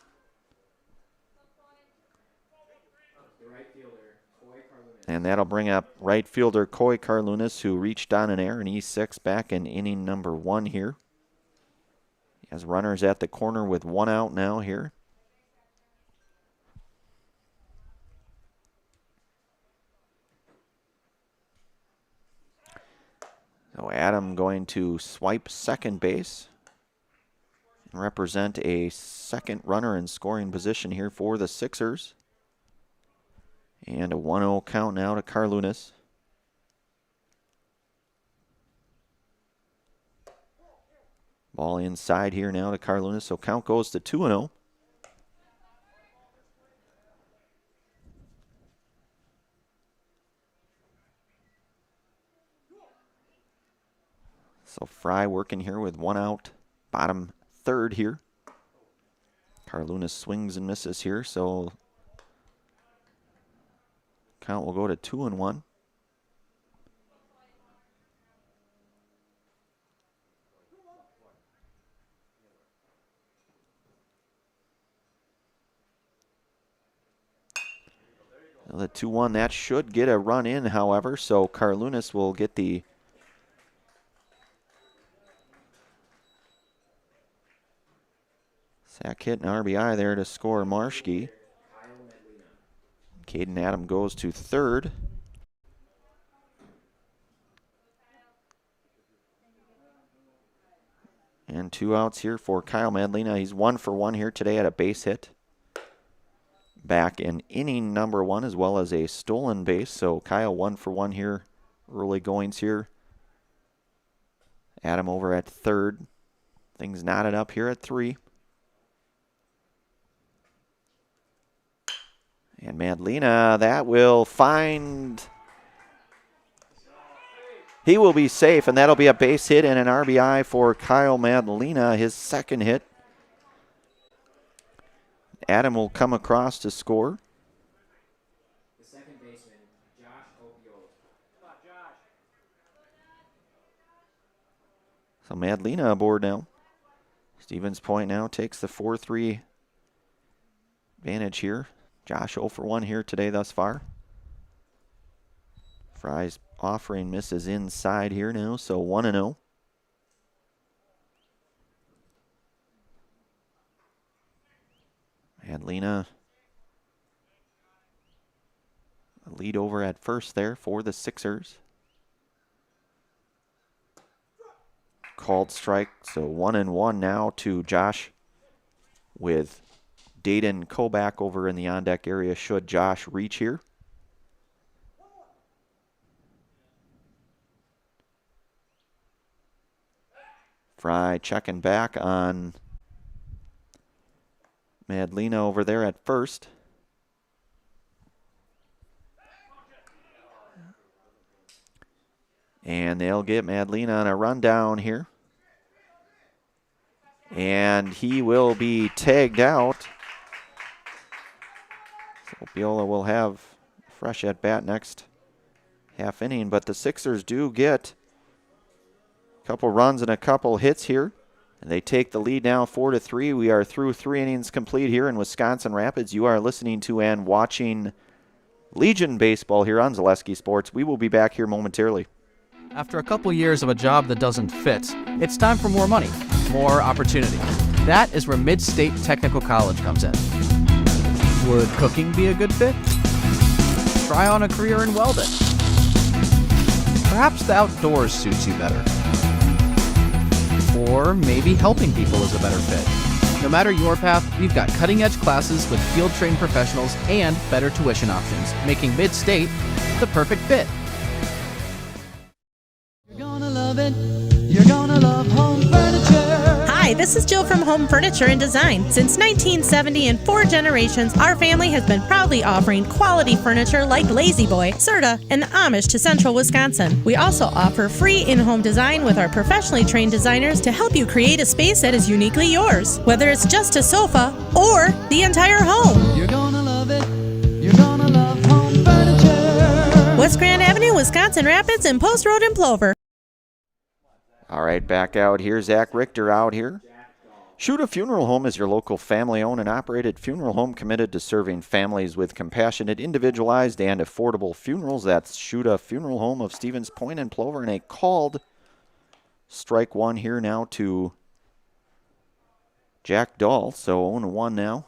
And that'll bring up right fielder Coy Carlunas, who reached on an error in E6 back in inning number 1 here. He has runners at the corner with 1 out now here. So Adam going to swipe second base and represent a second runner in scoring position here for the Sixers. And a 1-0 count now to Carlunas. Ball inside here now to Carlunas, so count goes to 2-0. So Fry working here with 1 out, bottom third here. Carlunas swings and misses here, so count will go to 2-1. The 2-1, that should get a run in, however, so Carlunas will get the sack hit and RBI there to score Marshke. Caden Adam goes to third. And 2 outs here for Kyle Madlina. He's 1 for 1 here today at a base hit. Back in inning number 1, as well as a stolen base. So Kyle 1 for 1 here. Early goings here Adam over at third. Things knotted up here at 3. And Madlena, that will find... He will be safe, and that'll be a base hit and an RBI for Kyle Madlena, his second hit. Adam will come across to score. The second baseman, Josh Opiola. So Madlena aboard now. Stevens Point now takes the 4-3 advantage here. Josh 0 for 1 here today thus far. Fry's offering misses inside here now, so 1-0. Madlena, a lead over at first there for the Sixers. Called strike, so 1-1 now to Josh with Dayton Kobach over in the on-deck area should Josh reach here. Fry checking back on Madlena over there at first. And they'll get Madlena on a rundown here. And he will be tagged out. So Opiola will have fresh at bat next half inning, but the Sixers do get a couple runs and a couple hits here. And they take the lead now 4-3. We are through 3 innings complete here in Wisconsin Rapids. You are listening to and watching Legion Baseball here on Zaleski Sports. We will be back here momentarily. After a couple years of a job that doesn't fit, it's time for more money, more opportunity. That is where Mid-State Technical College comes in. Would cooking be a good fit? Try on a career in welding. Perhaps the outdoors suits you better. Or maybe helping people is a better fit. No matter your path, we've got cutting-edge classes with field-trained professionals and better tuition options, making Mid-State the perfect fit. You're gonna love it. You're gonna love home furniture. Hi, this is Jill from Home Furniture and Design. Since 1970 and 4 generations, our family has been proudly offering quality furniture like Lazy Boy, Serta, and Amish to Central Wisconsin. We also offer free in-home design with our professionally trained designers to help you create a space that is uniquely yours, whether it's just a sofa or the entire home. You're gonna love it. You're gonna love home furniture. West Grand Avenue, Wisconsin Rapids, and Post Road in Plover. All right, back out here. Zach Richter out here. Shuda Funeral Home is your local family-owned and operated funeral home committed to serving families with compassionate, individualized, and affordable funerals. That's Shuda Funeral Home of Stevens Point and Plover. And a called strike 1 here now to Jack Dahl. So 0-1 now.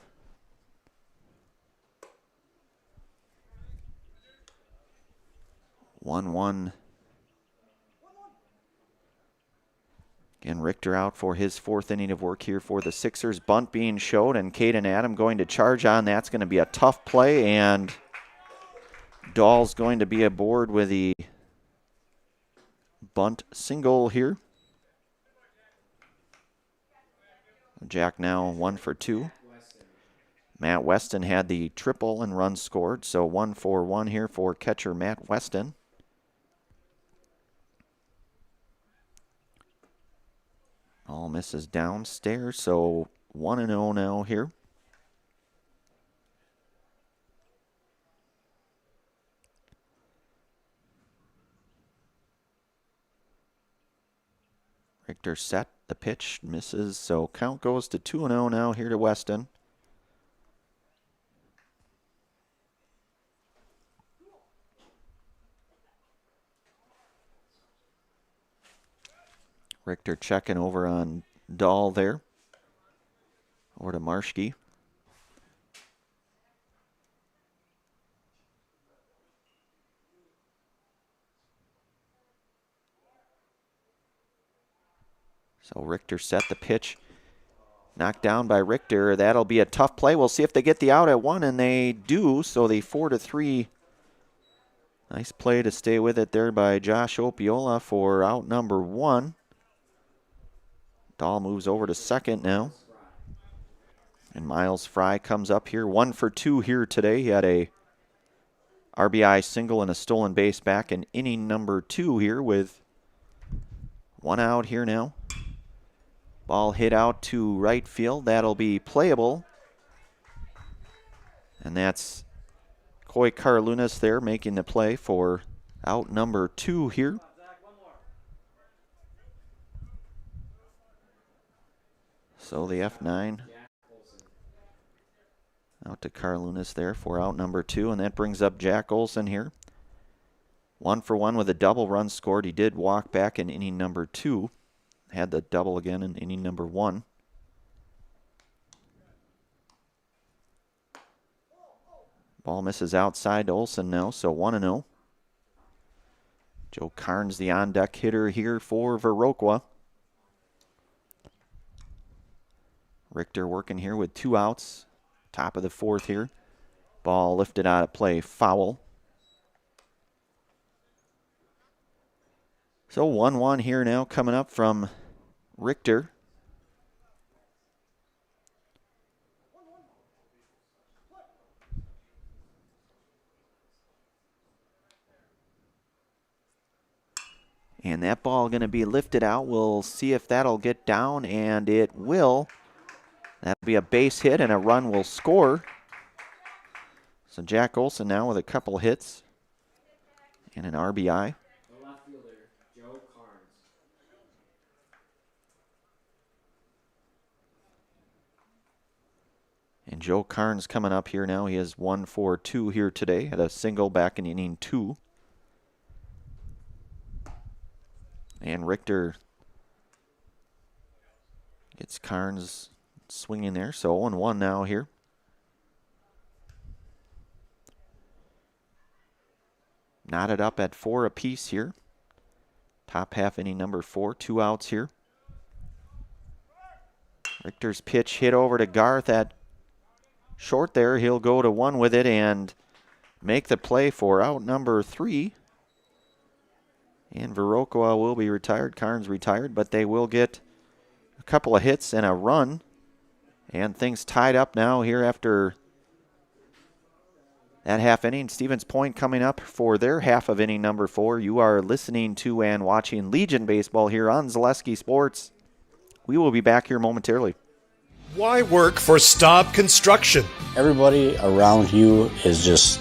1-1. Again, Richter out for his 4th inning of work here for the Sixers. Bunt being showed, and Caden Adam going to charge on. That's going to be a tough play, and Dahl's going to be aboard with the bunt single here. Jack now 1 for 2. Matt Weston had the triple and run scored, so 1 for 1 here for catcher Matt Weston. All misses downstairs, so 1-0 now here. Richter set the pitch, misses, so count goes to 2-0 now here to Weston. Richter checking over on Dahl there. Over to Marschke. So Richter set the pitch. Knocked down by Richter. That'll be a tough play. We'll see if they get the out at 1, and they do. So the 4-3. Nice play to stay with it there by Josh Opiola for out number 1. Dahl moves over to second now. And Miles Fry comes up here. 1 for 2 here today. He had a RBI single and a stolen base back in inning number 2 here with 1 out here now. Ball hit out to right field. That'll be playable. And that's Coy Carlunas there making the play for out number 2 here. So the F9 out to Carlunas there for out number 2, and that brings up Jack Olson here. 1 for 1 with a double run scored. He did walk back in inning number 2. Had the double again in inning number 1. Ball misses outside to Olson now, so 1-0. Joe Carnes, the on-deck hitter here for Viroqua. Richter working here with 2 outs. Top of the 4th here. Ball lifted out of play, foul. So 1-1 here now coming up from Richter. And that ball going to be lifted out. We'll see if that'll get down, and it will. That'll be a base hit, and a run will score. So Jack Olson now with a couple hits and an RBI. The left fielder, Joe Carnes. And Joe Carnes coming up here now. He has 1 for 2 here today. Had a single back in inning 2. And Richter gets Carnes swinging there. So 0-1 now here. Knotted up at 4 apiece here. Top half inning number 4. 2 outs here. Richter's pitch hit over to Garth at short there. He'll go to 1 with it and make the play for out number 3. And Viroqua will be retired. Carnes retired, but they will get a couple of hits and a run. And things tied up now here after that half inning. Stevens Point coming up for their half of inning number 4. You are listening to and watching Legion Baseball here on Zaleski Sports. We will be back here momentarily. Why work for Staub Construction? Everybody around you is just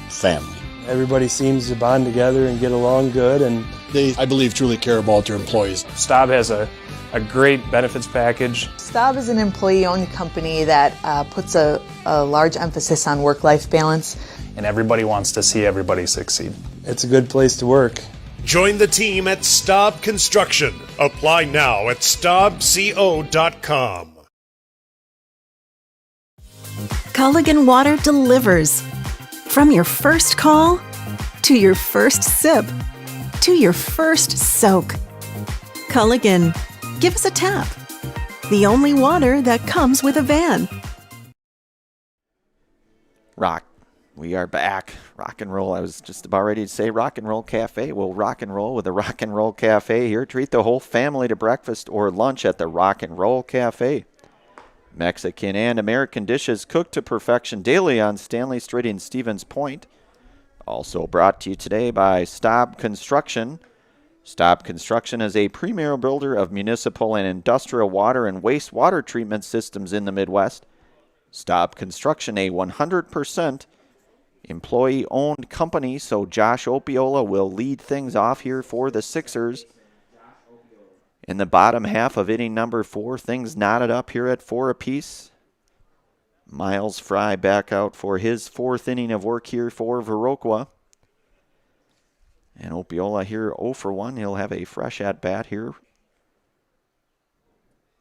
family. Everybody seems to bond together and get along good, and They, I believe, truly care about their employees. Staub has a great benefits package. Staub is an employee-owned company that puts a large emphasis on work-life balance. And everybody wants to see everybody succeed. it's a good place to work. Join the team at Staub Construction. Apply now at staubco.com. Culligan Water delivers. From your first call, to your first sip, to your first soak. Culligan, give us a tap. The only water that comes with a van. Rock. We are back. Rock and roll. I was just about ready to say Rock and Roll Cafe. We'll rock and roll with the Rock and Roll Cafe here. Treat the whole family to breakfast or lunch at the Rock and Roll Cafe. Mexican and American dishes cooked to perfection daily on Stanley Street in Stevens Point. Also brought to you today by Staub Construction. Staub Construction is a premier builder of municipal and industrial water and wastewater treatment systems in the Midwest. Staub Construction, a 100% employee-owned company, so Josh Opiola will lead things off here for the Sixers. In the bottom half of inning number 4, things knotted up here at 4 apiece. Miles Fry back out for his 4th inning of work here for Viroqua. And Opiola here 0 for 1. He'll have a fresh at-bat here. Of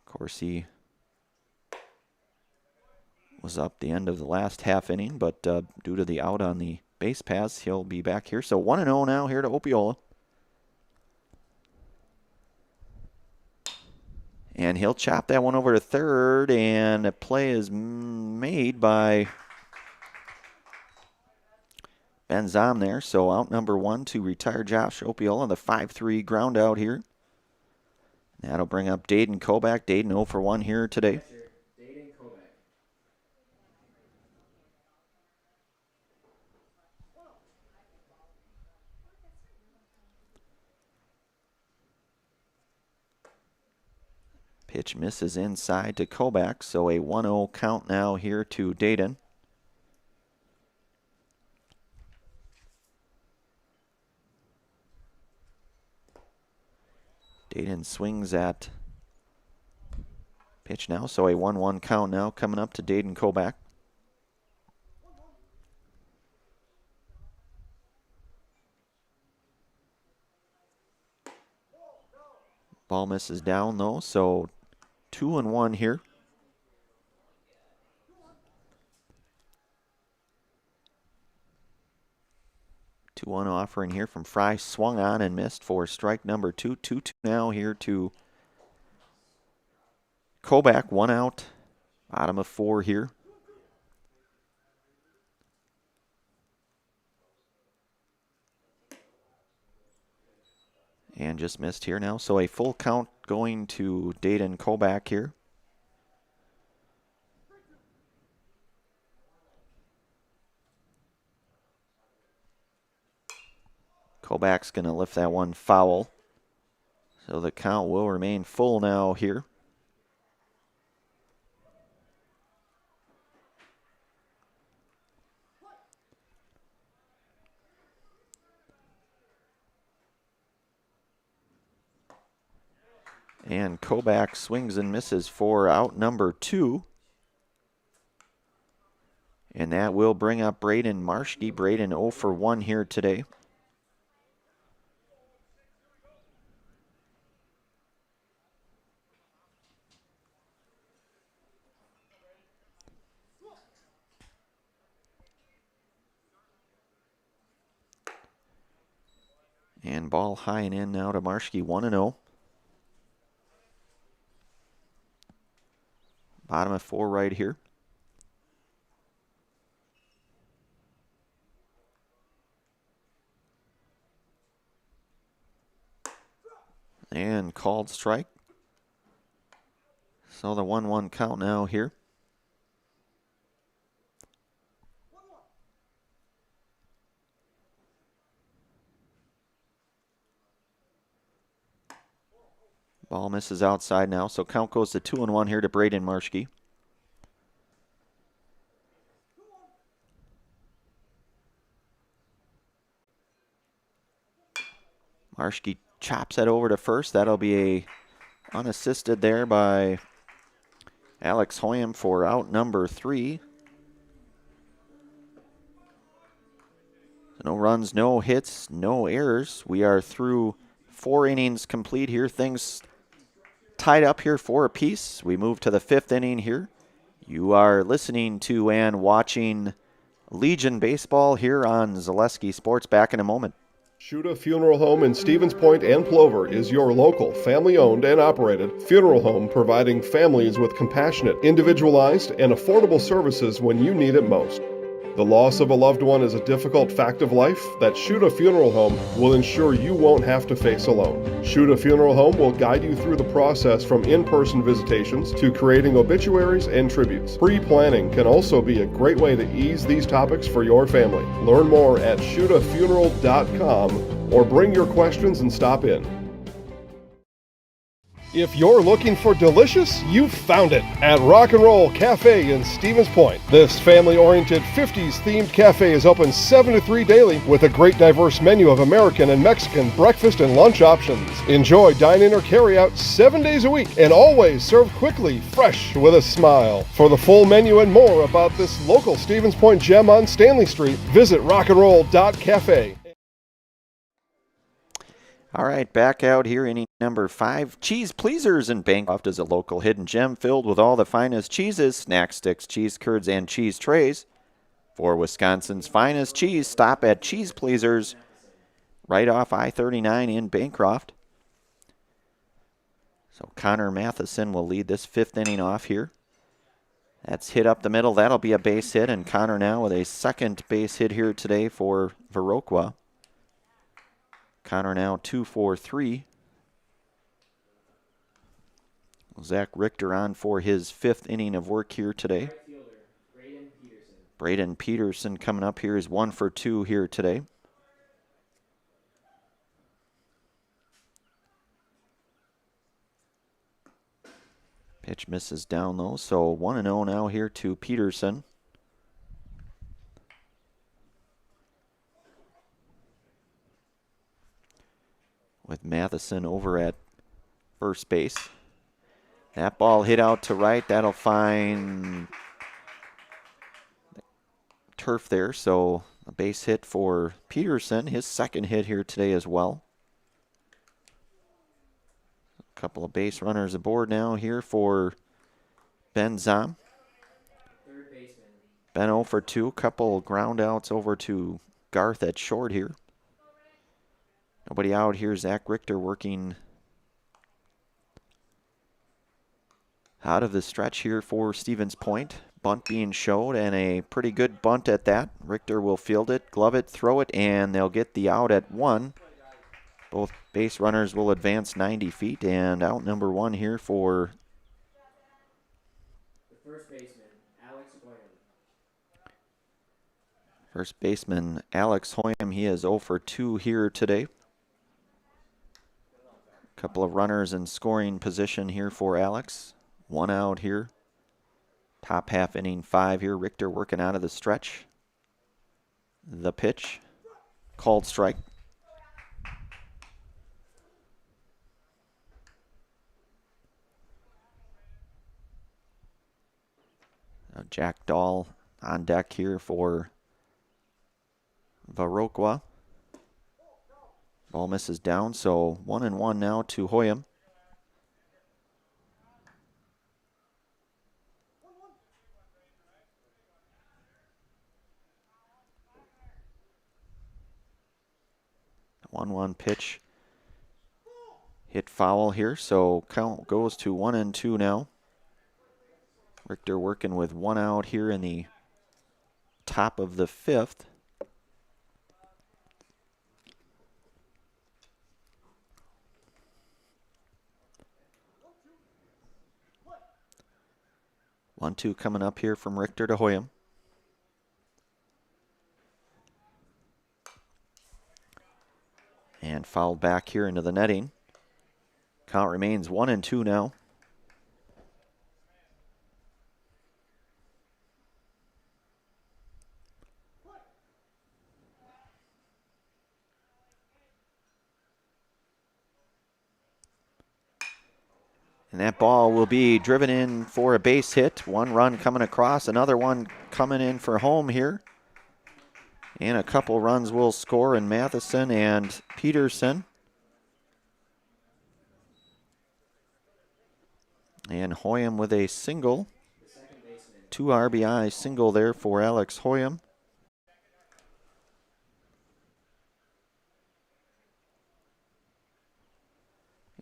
course, he was up the end of the last half inning, but due to the out on the base paths, he'll be back here. So 1-0 now here to Opiola. And he'll chop that one over to third, and a play is made by Ben Zom there. So out number 1 to retire Josh Opiola, the 5-3 ground out here. That'll bring up Dayton Kobach. Dayton 0 for 1 here today. Pitch misses inside to Kobach, so a 1-0 count now here to Dayton. Dayton swings at pitch now, so a 1-1 count now coming up to Dayton Kobach. Ball misses down though, so 2-1 here. Two-one offering here from Fry, swung on and missed for strike number 2. 2-2 now here to Kobach, 1 out, bottom of 4 here. And just missed here now, so a full count going to Dayton Kobach here. Kobach's going to lift that one foul. So the count will remain full now here. And Kobach swings and misses for out number 2. And that will bring up Braden Marschke. Braden 0 for 1 here today. And ball high and in now to Marschke, 1-0. Bottom of 4 right here. And called strike. So the 1-1 count now here. Ball misses outside now, so count goes to 2-1 here to Braden Marschke. Marschke chops that over to first. That'll be a unassisted there by Alex Hoyam for out number 3. No runs, no hits, no errors. We are through 4 innings complete here. Things tied up here 4 apiece. We move to the 5th inning here. You are listening to and watching Legion Baseball here on Zaleski Sports. Back in a moment. Shuda Funeral Home in Stevens Point and Plover is your local, family-owned and operated funeral home providing families with compassionate, individualized, and affordable services when you need it most. The loss of a loved one is a difficult fact of life that Shuda Funeral Home will ensure you won't have to face alone. Shuda Funeral Home will guide you through the process from in-person visitations to creating obituaries and tributes. Pre-planning can also be a great way to ease these topics for your family. Learn more at shudafuneral.com or bring your questions and stop in. If you're looking for delicious, you've found it at Rock and Roll Cafe in Stevens Point. This family-oriented 50s themed cafe is open 7 to 3 daily with a great diverse menu of American and Mexican breakfast and lunch options. Enjoy dine-in or carry-out 7 days a week and always served quickly, fresh, with a smile. For the full menu and more about this local Stevens Point gem on Stanley Street, visit rockandroll.cafe. All right, back out here, inning number 5. Cheese Pleasers in Bancroft is a local hidden gem filled with all the finest cheeses, snack sticks, cheese curds, and cheese trays. For Wisconsin's finest cheese, stop at Cheese Pleasers right off I-39 in Bancroft. So Connor Matheson will lead this 5th inning off here. That's hit up the middle. That'll be a base hit, and Connor now with a second base hit here today for Viroqua. Connor now 2 for 3. Zach Richter on for his 5th inning of work here today. Braden Peterson coming up here is 1 for 2 here today. Pitch misses down though, so 1-0 now here to Peterson. With Matheson over at first base. That ball hit out to right. That'll find turf there, so a base hit for Peterson, his 2nd hit here today as well. A couple of base runners aboard now here for Ben Zom. Ben 0 for 2, couple ground outs over to Garth at short here. Nobody out here. Zach Richter working out of the stretch here for Stevens Point. Bunt being showed, and a pretty good bunt at that. Richter will field it, glove it, throw it, and they'll get the out at 1. Both base runners will advance 90 feet, and out number 1 here for the first baseman, Alex Hoyam. First baseman Alex Hoyam. He is 0 for 2 here today. Couple of runners in scoring position here for Alex. 1 out here. Top half inning 5 here. Richter working out of the stretch. The pitch. Called strike. Now Jack Dahl on deck here for Viroqua. Ball misses down, so 1-1 now to Hoyam. The 1-1 pitch hit foul here, so count goes to 1-2 now. Richter working with 1 out here in the top of the 5th. One-two coming up here from Richter to Hoyam. And fouled back here into the netting. Count remains 1-2 now. And that ball will be driven in for a base hit. 1 run coming across, another one coming in for home here. And a couple runs will score in Matheson and Peterson. And Hoyam with a single. 2 RBI single there for Alex Hoyam.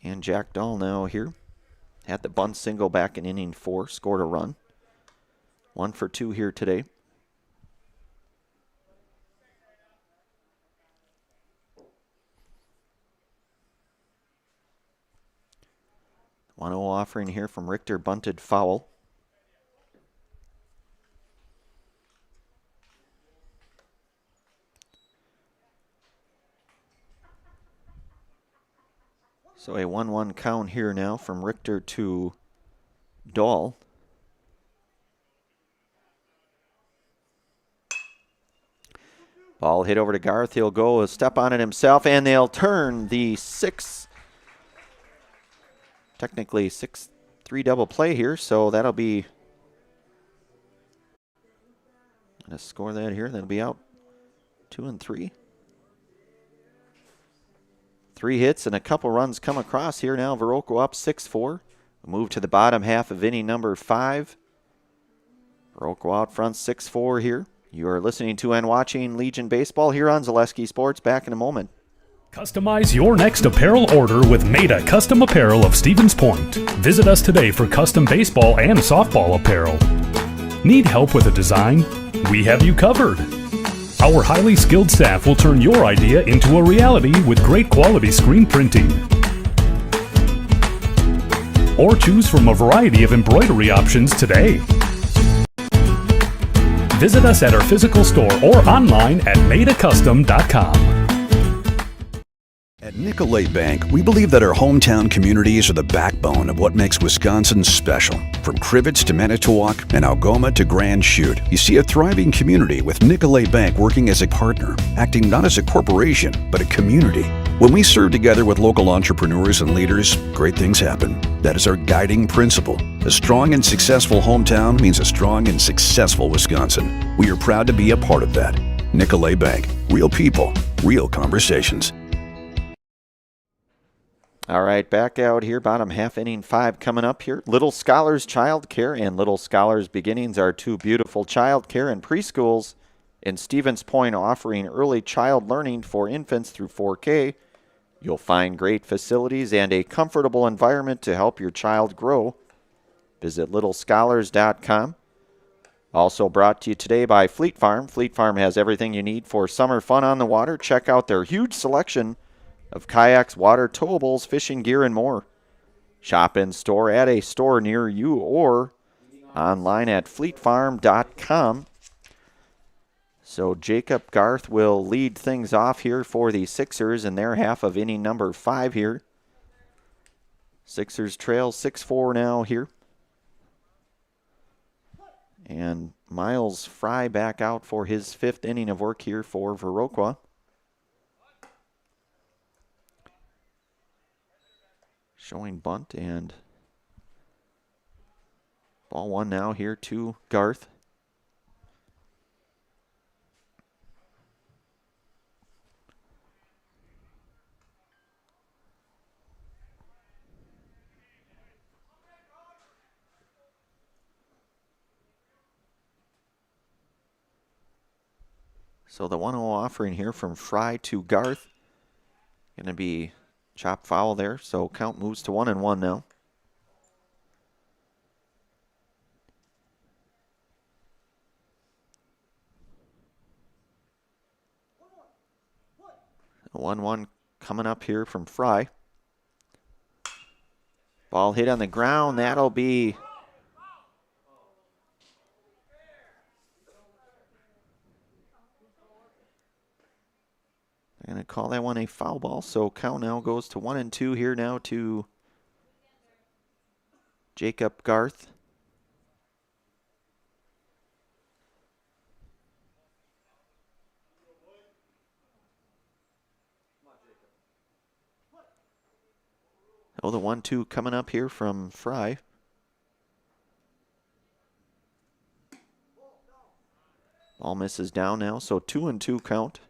And Jack Dahl now here. Had the bunt single back in inning 4, scored a run. 1 for 2 here today. One 0 offering here from Richter, bunted foul. So a 1-1 count here now from Richter to Dahl. Ball hit over to Garth. He'll go a step on it himself, and they'll turn the 6. Technically 6-3 double play here, so that'll be. Let's score that here. That'll be out 2 and 3. 3 hits and a couple runs come across here now. Viroqua up 6-4. Move to the bottom half of inning number 5. Viroqua out front 6-4 here. You are listening to and watching Legion Baseball here on Zaleski Sports. Back in a moment. Customize your next apparel order with Maida Custom Apparel of Stevens Point. Visit us today for custom baseball and softball apparel. Need help with a design? We have you covered. Our highly skilled staff will turn your idea into a reality with great quality screen printing. or choose from a variety of embroidery options today. Visit us at our physical store or online at madeacustom.com. At Nicolay Bank, we believe that our hometown communities are the backbone of what makes Wisconsin special. From Crivets to Manitowoc and Algoma to Grand Chute, you see a thriving community with Nicolay Bank working as a partner, acting not as a corporation, but a community. When we serve together with local entrepreneurs and leaders, great things happen. That is our guiding principle. A strong and successful hometown means a strong and successful Wisconsin. We are proud to be a part of that. Nicolay Bank. Real people, real conversations. All right, back out here, bottom half, inning 5 coming up here. Little Scholars Child Care and Little Scholars Beginnings are two beautiful child care and preschools in Stevens Point, offering early child learning for infants through 4K. You'll find great facilities and a comfortable environment to help your child grow. Visit littlescholars.com. Also brought to you today by Fleet Farm. Fleet Farm has everything you need for summer fun on the water. Check out their huge selection of kayaks, water towables, fishing gear, and more. Shop in store at a store near you or online at fleetfarm.com. So Jacob Garth will lead things off here for the Sixers in their half of inning number 5 here. Sixers trail 6-4 now here. And Miles Fry back out for his 5th inning of work here for Viroqua. Showing bunt and ball 1 now here to Garth. So the 1-0 offering here from Fry to Garth. Going to be chop foul there, so count moves to 1-1 now. The 1-1 coming up here from Fry. Ball hit on the ground. That'll be I'm going to call that one a foul ball, so count now goes to 1-2 here now to Jacob Garth. Oh, the 1-2 coming up here from Fry. Ball misses down now, so 2-2 count.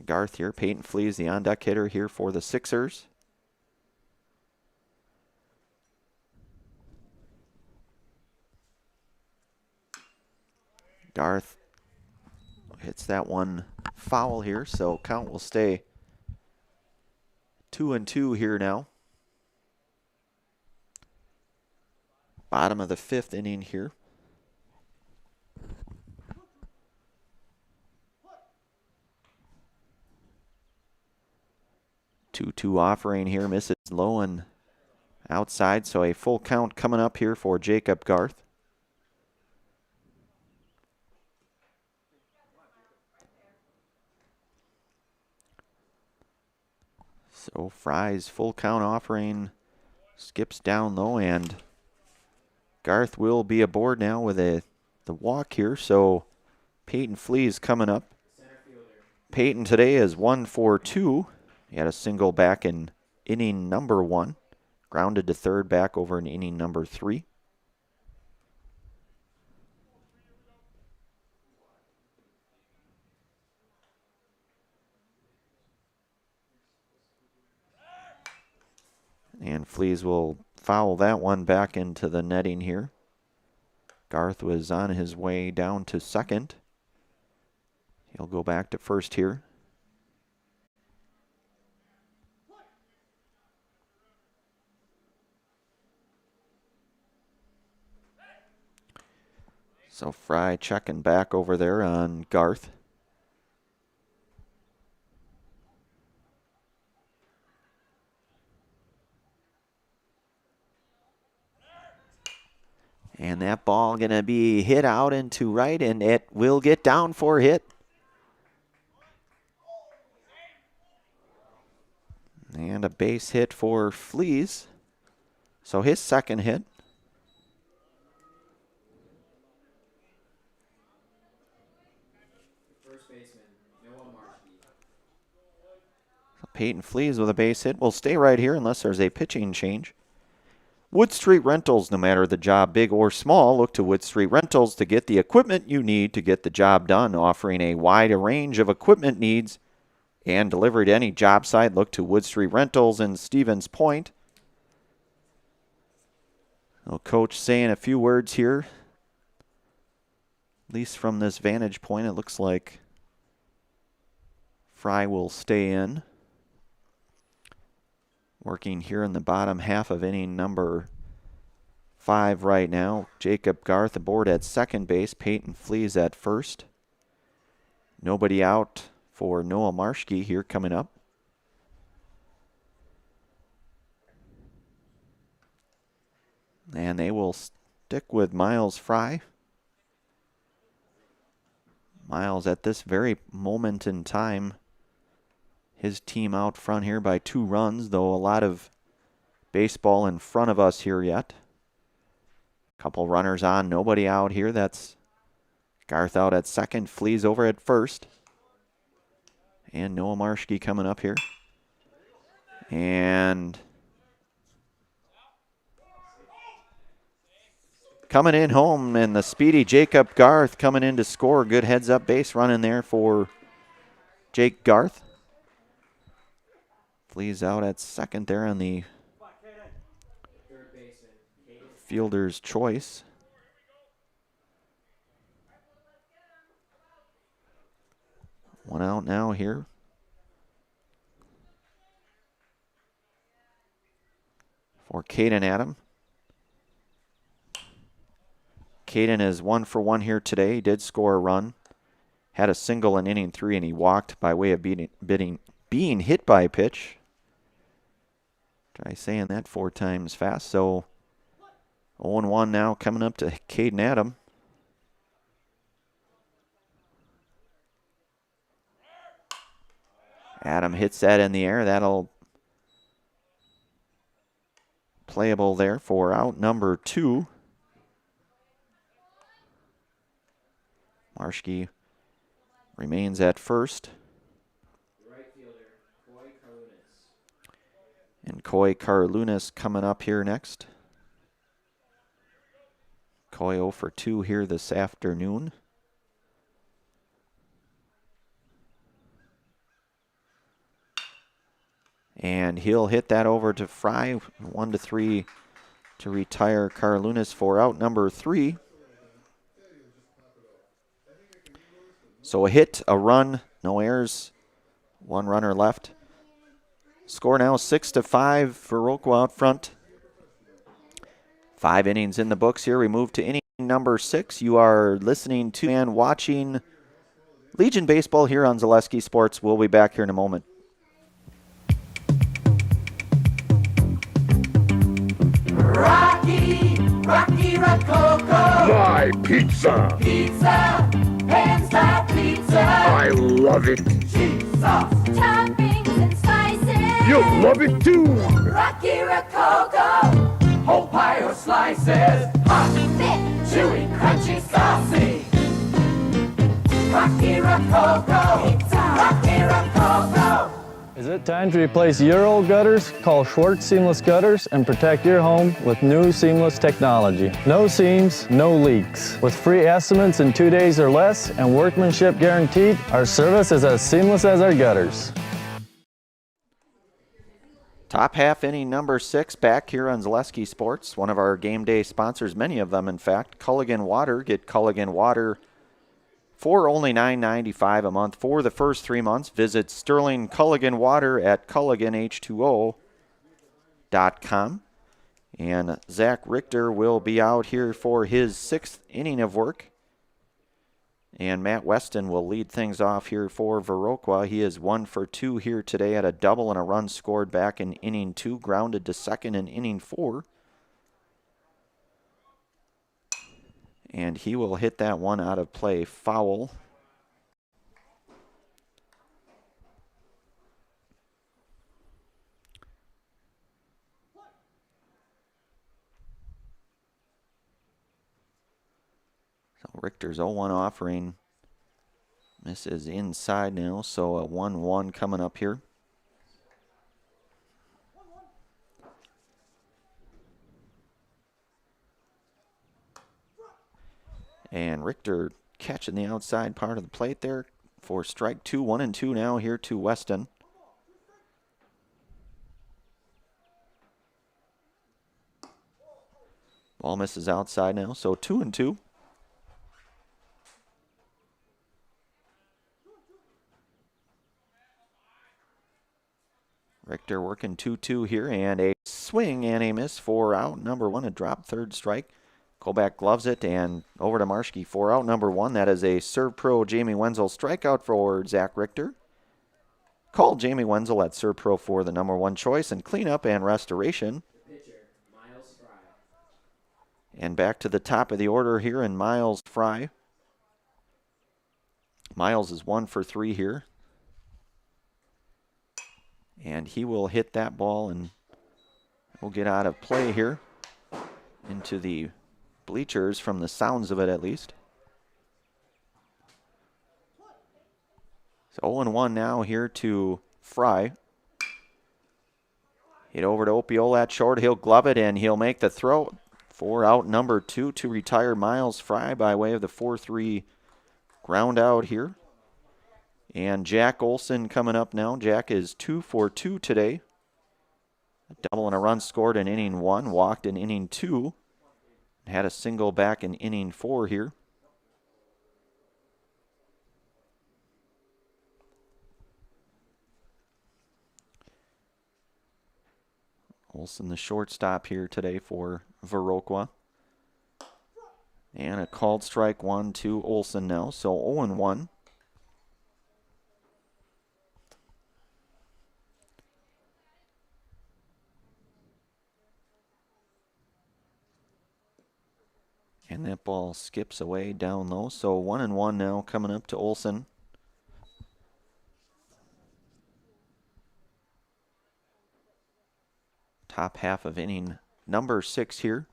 Garth here. Peyton Flees, the on-deck hitter here for the Sixers. Garth hits that one foul here, so count will stay 2-2 here now. Bottom of the 5th inning here. Two offering here, misses low and outside, so a full count coming up here for Jacob Garth. So Fry's full count offering skips down low, and Garth will be aboard now with the walk here, so Peyton Flees coming up. Peyton today is 1 for 2. He had a single back in inning number 1. Grounded to third back over in inning number 3. And Flees will foul that one back into the netting here. Garth was on his way down to second. He'll go back to first here. So Fry checking back over there on Garth. And that ball going to be hit out into right, and it will get down for a hit. And a base hit for Fleas. So his second hit. First baseman, Noah Marshby. Peyton Fleas with a base hit will stay right here unless there's a pitching change. Wood Street Rentals, no matter the job big or small, look to Wood Street Rentals to get the equipment you need to get the job done, offering a wide range of equipment needs and delivery to any job site. Look to Wood Street Rentals in Stevens Point. Well, Coach saying a few words here. At least from this vantage point, it looks like Fry will stay in. Working here in the bottom half of inning number 5 right now. Jacob Garth aboard at second base. Peyton Fleas at first. Nobody out for Noah Marshke here coming up. And they will stick with Miles Fry. Miles at this very moment in time, his team out front here by 2 runs, though a lot of baseball in front of us here yet. Couple runners on, nobody out here. That's Garth out at second, Fleas over at first. And Noah Marshke coming up here. And coming in home, and the speedy Jacob Garth coming in to score. Good heads-up base running there for Jake Garth. Fleas out at second there on the fielder's choice. One out now here. For Caden Adam. Caden is 1 for 1 here today. He did score a run. Had a single in inning 3, and he walked by way of being hit by a pitch. Try saying that 4 times fast. So 0-1 now coming up to Caden Adam. Adam hits that in the air. That'll playable there for out number 2. Marshke remains at first. Right fielder, Coy Carlunas. And Coy Carlunas coming up here next. Coy 0 for 2 here this afternoon. And he'll hit that over to Fry. 1-3 to retire Carlunas for out number 3. So a hit, a run, no errors, 1 runner left. Score now 6-5 for Viroqua out front. 5 innings in the books here. We move to inning number 6. You are listening to and watching Legion Baseball here on Zaleski Sports. We'll be back here in a moment. Rocky Rococo. My pizza. Pizza, hand-style pizza. I love it. Cheese sauce, toppings and slices. You'll love it too. Rocky Rococo. Whole pie or slices. Hot, thick, chewy, crunchy, saucy. Rocky Rococo. Pizza. Rocky Rococo. Is it time to replace your old gutters? Call Schwartz Seamless Gutters and protect your home with new seamless technology. No seams, no leaks. With free estimates in 2 days or less and workmanship guaranteed, our service is as seamless as our gutters. Top half inning number 6 back here on Zaleski Sports. One of our game day sponsors, many of them in fact, Culligan Water. Get Culligan Water for only $9.95 a month for the first 3 months. Visit Sterling Culligan Water at culliganh2o.com. And Zach Richter will be out here for his 6th inning of work. And Matt Weston will lead things off here for Viroqua. He is 1 for 2 here today at a double and a run scored back in inning 2, grounded to second in inning 4. And he will hit that one out of play. Foul. So Richter's 0-1 offering. Misses inside now, so a 1-1 coming up here. And Richter catching the outside part of the plate there for strike 2. 1-2 now here to Weston. Ball misses outside now, so 2-2. Richter working 2-2 here, and a swing and a miss for out number 1, a drop, third strike. Kolbach gloves it, and over to Marschke for out number 1. That is a Serve Pro Jamie Wenzel strikeout for Zach Richter. Call Jamie Wenzel at Serve Pro for the number 1 choice and cleanup and restoration. And back to the top of the order here in Miles Fry. Miles is 1 for 3 here. And he will hit that ball and will get out of play here into the bleachers from the sounds of it at least. So 0-1 now here to Fry. Hit over to Opiola at short. He'll glove it and he'll make the throw for out number 2 to retire Miles Fry by way of the 4-3 ground out here. And Jack Olson coming up now. Jack is 2 for 2 today. A double and a run scored in inning 1, walked in inning 2, had a single back in inning 4 here. Olson the shortstop here today for Viroqua. And a called strike 1 to Olson now, so 0-1. And that ball skips away down low. So 1-1 now coming up to Olson. Top half of inning number 6 here.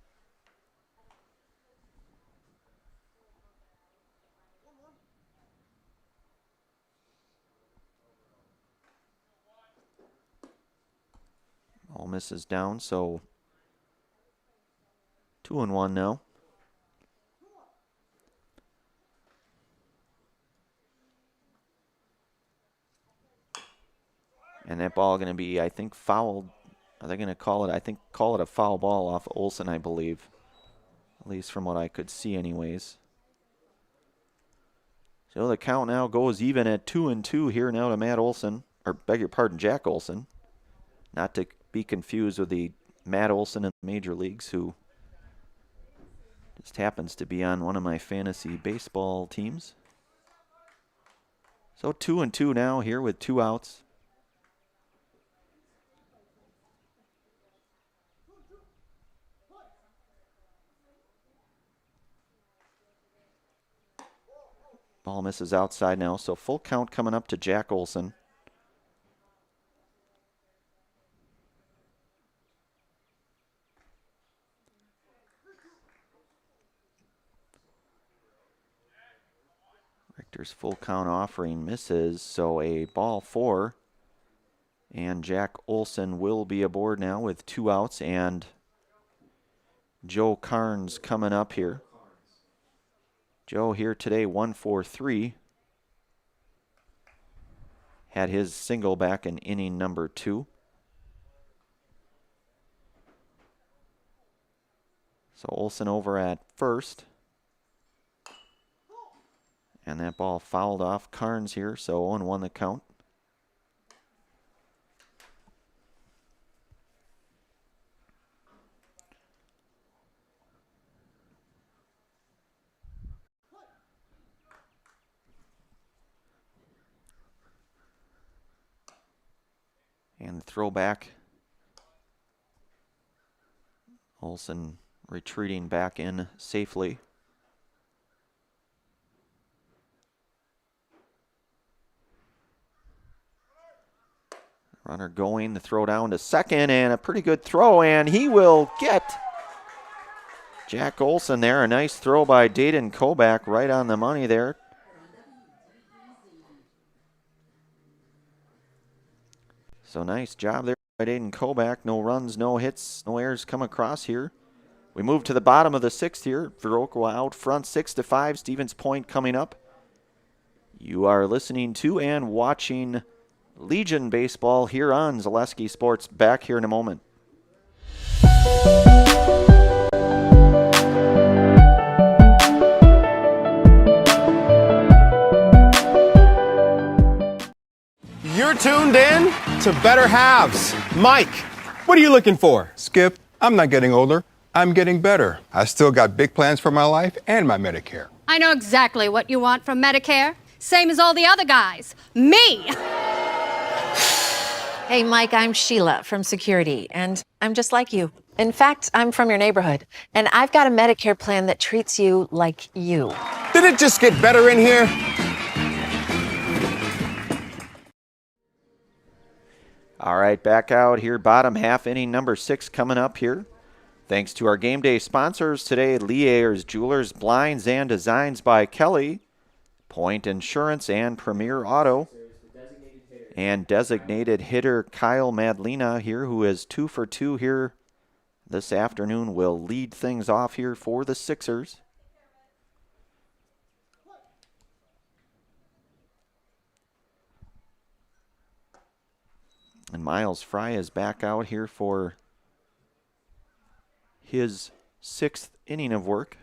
All misses down, so 2-1 now. And that ball going to be, I think, fouled. Are they going to call it? Call it a foul ball off Olson, I believe. At least from what I could see anyways. So the count now goes even at 2-2 here now to Matt Olson. Or beg your pardon, Jack Olson. Not to be confused with the Matt Olson in the major leagues who just happens to be on one of my fantasy baseball teams. So 2-2 now here with 2 outs. Ball misses outside now, so full count coming up to Jack Olson. Richter's full count offering misses, so a ball 4. And Jack Olson will be aboard now with 2 outs, and Joe Carnes coming up here. Joe here today, 1 for 3. Had his single back in inning number 2. So Olson over at first. And that ball fouled off Carnes here, so 0-1 the count. And the throwback. Olson retreating back in safely. Runner going, the throw down to second, and a pretty good throw, and he will get Jack Olson there. A nice throw by Dayton Kobach, right on the money there. So nice job there by Dayton Kobach. No runs, no hits, no errors come across here. We move to the bottom of the sixth here. Viroqua out front 6-5. Stevens Point coming up. You are listening to and watching Legion Baseball here on Zaleski Sports. Back here in a moment. You're tuned in to Better Halves. Mike, what are you looking for? Skip, I'm not getting older. I'm getting better. I still got big plans for my life and my Medicare. I know exactly what you want from Medicare. Same as all the other guys. Me! Hey, Mike, I'm Sheila from Security, and I'm just like you. In fact, I'm from your neighborhood, and I've got a Medicare plan that treats you like you. Did it just get better in here? All right, back out here, bottom half inning, number 6 coming up here. Thanks to our game day sponsors today, Lee Ayers Jewelers, Blinds and Designs by Kelly, Point Insurance and Premier Auto, and designated hitter Kyle Madlina here, who is 2 for 2 here this afternoon, will lead things off here for the Sixers. And Miles Fry is back out here for his 6th inning of work.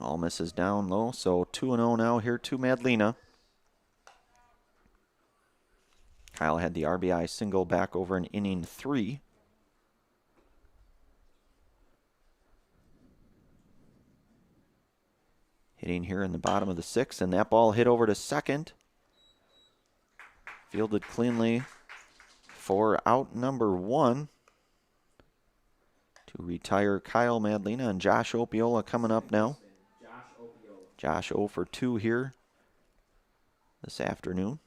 All misses down low, so 2-0 now here to Madlina. Kyle had the RBI single back over in inning 3. Hitting here in the bottom of the 6th, and that ball hit over to second. Fielded cleanly for out number 1 to retire Kyle Madlina, and Josh Opiola coming up now. Josh 0 for 2 here this afternoon.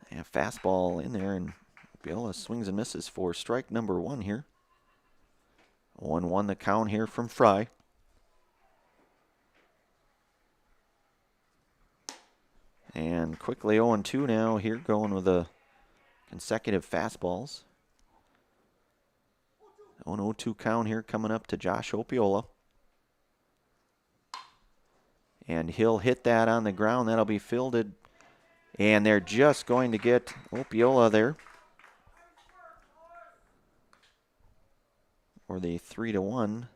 And fastball in there, and Opiola swings and misses for strike number 1 here. 1-1 the count here from Fry. And quickly 0-2 now here, going with the consecutive fastballs. 0-2 count here coming up to Josh Opiola. And he'll hit that on the ground. That'll be fielded. And they're just going to get Opiola there for the 3-1.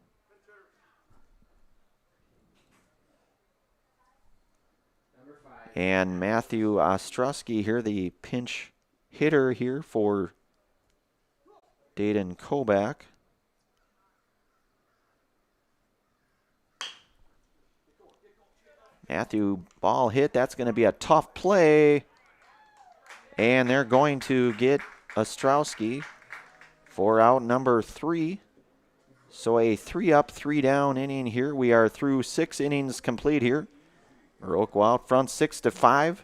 And Matthew Ostrowski here, the pinch hitter here for Dayton Kobach. Matthew, ball hit. That's going to be a tough play. And they're going to get Ostrowski for out number 3. So a 3-up, 3-down inning here. We are through 6 innings complete here. Viroqua out front 6-5.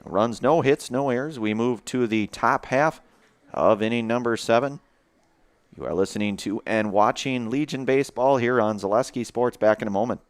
No runs, no hits, no errors. We move to the top half of inning number 7. You are listening to and watching Legion Baseball here on Zaleski Sports. Back in a moment.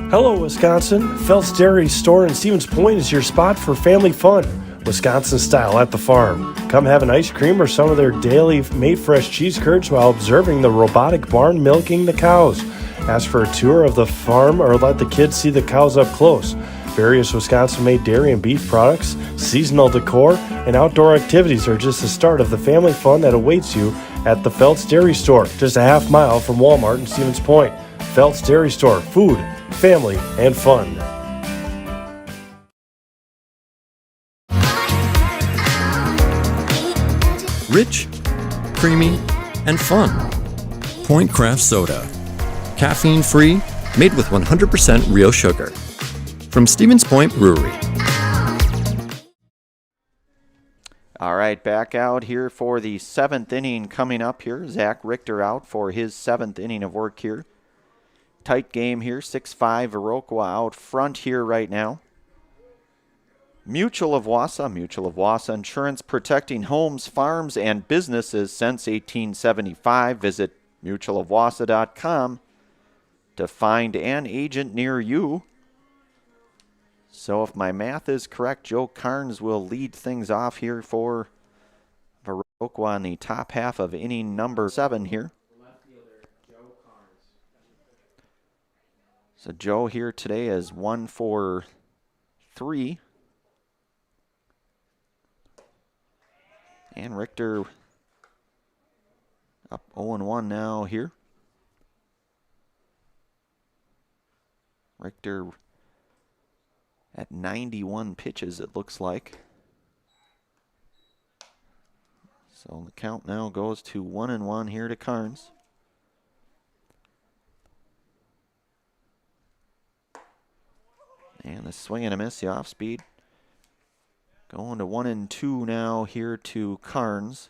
Hello, Wisconsin. Phelps Dairy Store in Stevens Point is your spot for family fun, Wisconsin style at the farm. Come have an ice cream or some of their daily made fresh cheese curds while observing the robotic barn milking the cows. Ask for a tour of the farm or let the kids see the cows up close. Various Wisconsin-made dairy and beef products, seasonal decor, and outdoor activities are just the start of the family fun that awaits you at the Phelps Dairy Store, just a half mile from Walmart in Stevens Point. Phelps Dairy Store, food, family, and fun. Rich, creamy, and fun. Point Craft Soda. Caffeine-free, made with 100% real sugar. From Stevens Point Brewery. All right, back out here for the 7th inning coming up here. Zach Richter out for his 7th inning of work here. Tight game here, 6-5 Viroqua out front here right now. Mutual of Wausau Insurance, protecting homes, farms, and businesses since 1875. Visit mutualofwausau.com to find an agent near you. So if my math is correct, Joe Carnes will lead things off here for Viroqua on the top half of inning number 7 here. So Joe here today is 1 for 3. And Richter up 0-1 now here. Richter at 91 pitches, it looks like. So the count now goes to 1-1 here to Carnes. And the swing and a miss, the off speed. Going to 1-2 now here to Carnes.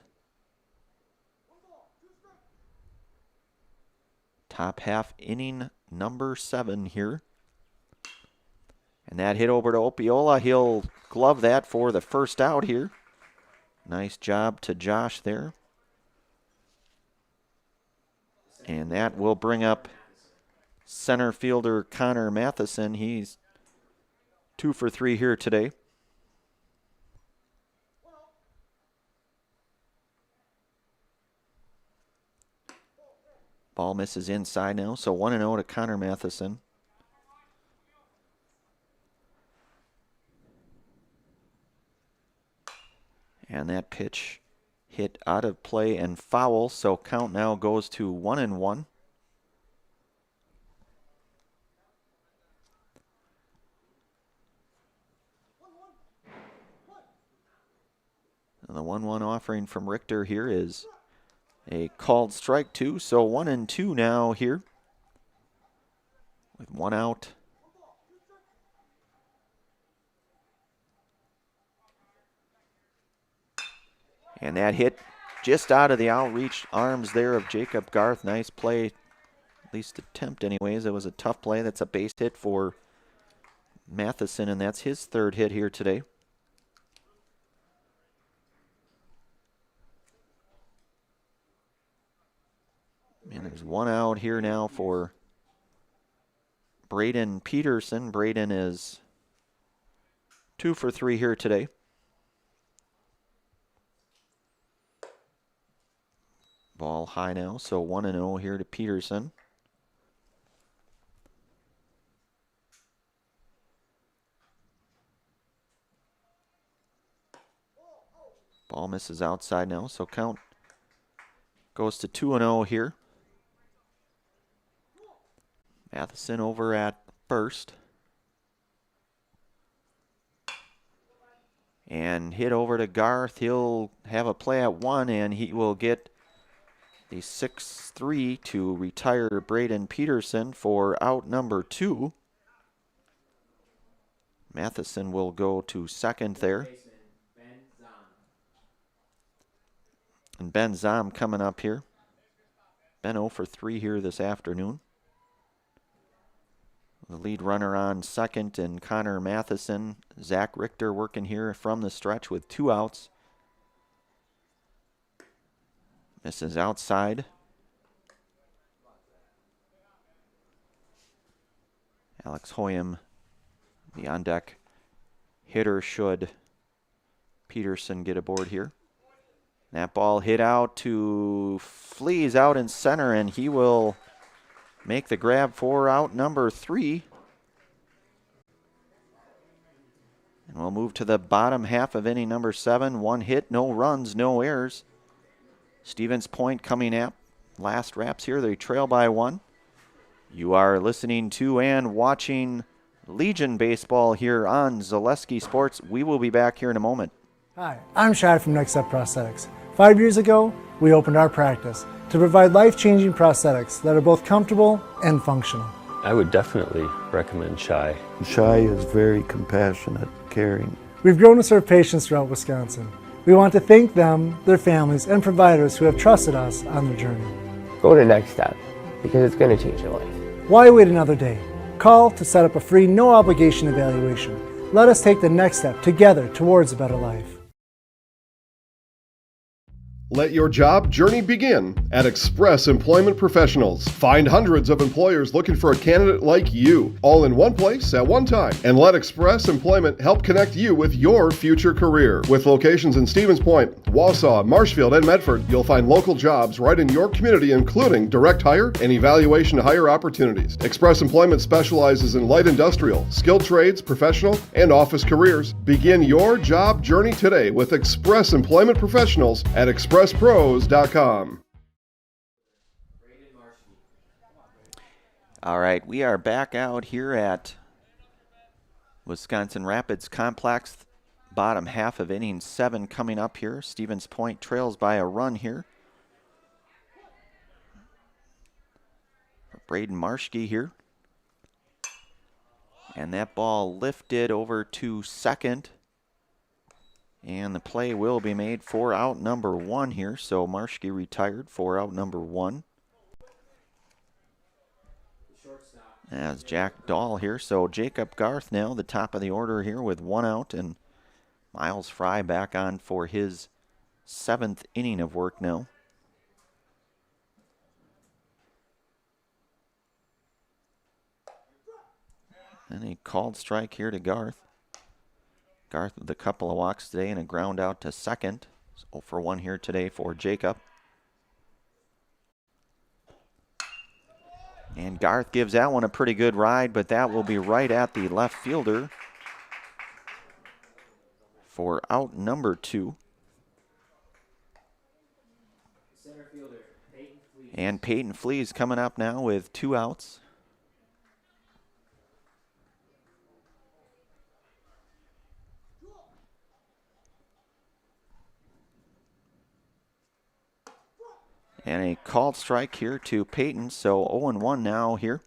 Top half inning number 7 here. And that hit over to Opiola. He'll glove that for the first out here. Nice job to Josh there. And that will bring up center fielder Connor Matheson. He's 2 for 3 here today. Ball misses inside now, so 1-0 to Connor Matheson. And that pitch hit out of play and foul, so count now goes to 1-1. And the 1-1 offering from Richter here is a called strike 2, so 1-2 now here with 1 out. And that hit just out of the outreach arms there of Jacob Garth. Nice play, at least attempt anyways. It was a tough play. That's a base hit for Matheson, and that's his 3rd hit here today. And there's 1 out here now for Braden Peterson. Braden is 2 for 3 here today. Ball high now, so 1-0 here to Peterson. Ball misses outside now, so count goes to 2-0 here. Matheson over at first. And hit over to Garth. He'll have a play at 1, and he will get the 6-3 to retire Braden Peterson for out number 2. Matheson will go to second there. And Ben Zom coming up here. Ben 0 for 3 here this afternoon. The lead runner on second and Connor Matheson. Zach Richter working here from the stretch with 2 outs. Misses outside. Alex Hoyam, the on-deck hitter, should Peterson get aboard here. That ball hit out to Fleas out in center, and he will make the grab for out number 3. And we'll move to the bottom half of inning number 7. 1 hit, no runs, no errors. Stevens Point coming up. Last wraps here. They trail by 1. You are listening to and watching Legion Baseball here on Zaleski Sports. We will be back here in a moment. Hi, I'm Shad from Next Up Prosthetics. 5 years ago, we opened our practice to provide life-changing prosthetics that are both comfortable and functional. I would definitely recommend Shai. Shai is very compassionate, caring. We've grown to serve patients throughout Wisconsin. We want to thank them, their families, and providers who have trusted us on their journey. Go to Next Step because it's going to change your life. Why wait another day? Call to set up a free, no-obligation evaluation. Let us take the next step together towards a better life. Let your job journey begin at Express Employment Professionals. Find hundreds of employers looking for a candidate like you, all in one place at one time. And let Express Employment help connect you with your future career. With locations in Stevens Point, Wausau, Marshfield, and Medford, you'll find local jobs right in your community, including direct hire and evaluation to hire opportunities. Express Employment specializes in light industrial, skilled trades, professional, and office careers. Begin your job journey today with Express Employment Professionals at expresspros.com. All right, we are back out here at Wisconsin Rapids Complex. Bottom half of inning 7 coming up here. Stevens Point trails by a run here. Braden Marschke here. And that ball lifted over to second. And the play will be made for out number 1 here. So Marschke retired for out number 1. As Jack Dahl here. So Jacob Garth now the top of the order here with 1 out. And Miles Fry back on for his 7th inning of work now. And a called strike here to Garth. Garth with a couple of walks today and a ground out to second. 0 for 1 here today for Jacob. And Garth gives that one a pretty good ride, but that will be right at the left fielder for out number 2. And Peyton Flees coming up now with 2 outs. And a called strike here to Peyton, so 0-1 now here.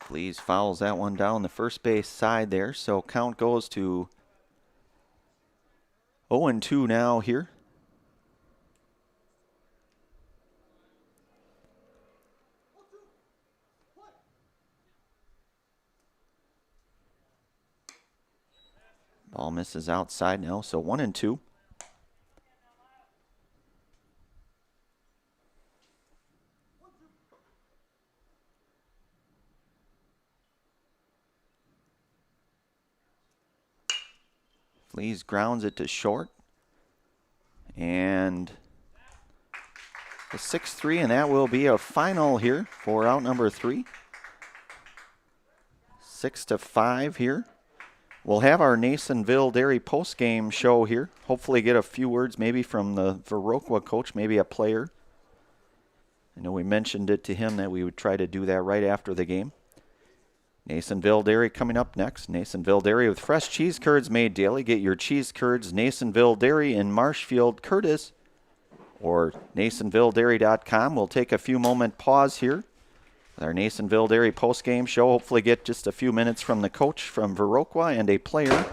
Flees fouls that one down the first base side there, so count goes to 0-2 now here. Ball misses outside now, so 1-2. Flees grounds it to short. And the 6-3, and that will be a final here for out number 3. 6-5 here. We'll have our Nasonville Dairy postgame show here. Hopefully get a few words maybe from the Viroqua coach, maybe a player. I know we mentioned it to him that we would try to do that right after the game. Nasonville Dairy coming up next. Nasonville Dairy with fresh cheese curds made daily. Get your cheese curds, Nasonville Dairy in Marshfield, Curtis, or NasonvilleDairy.com. We'll take a few moment pause here. Our Nasonville Dairy post-game show. Hopefully get just a few minutes from the coach from Viroqua and a player.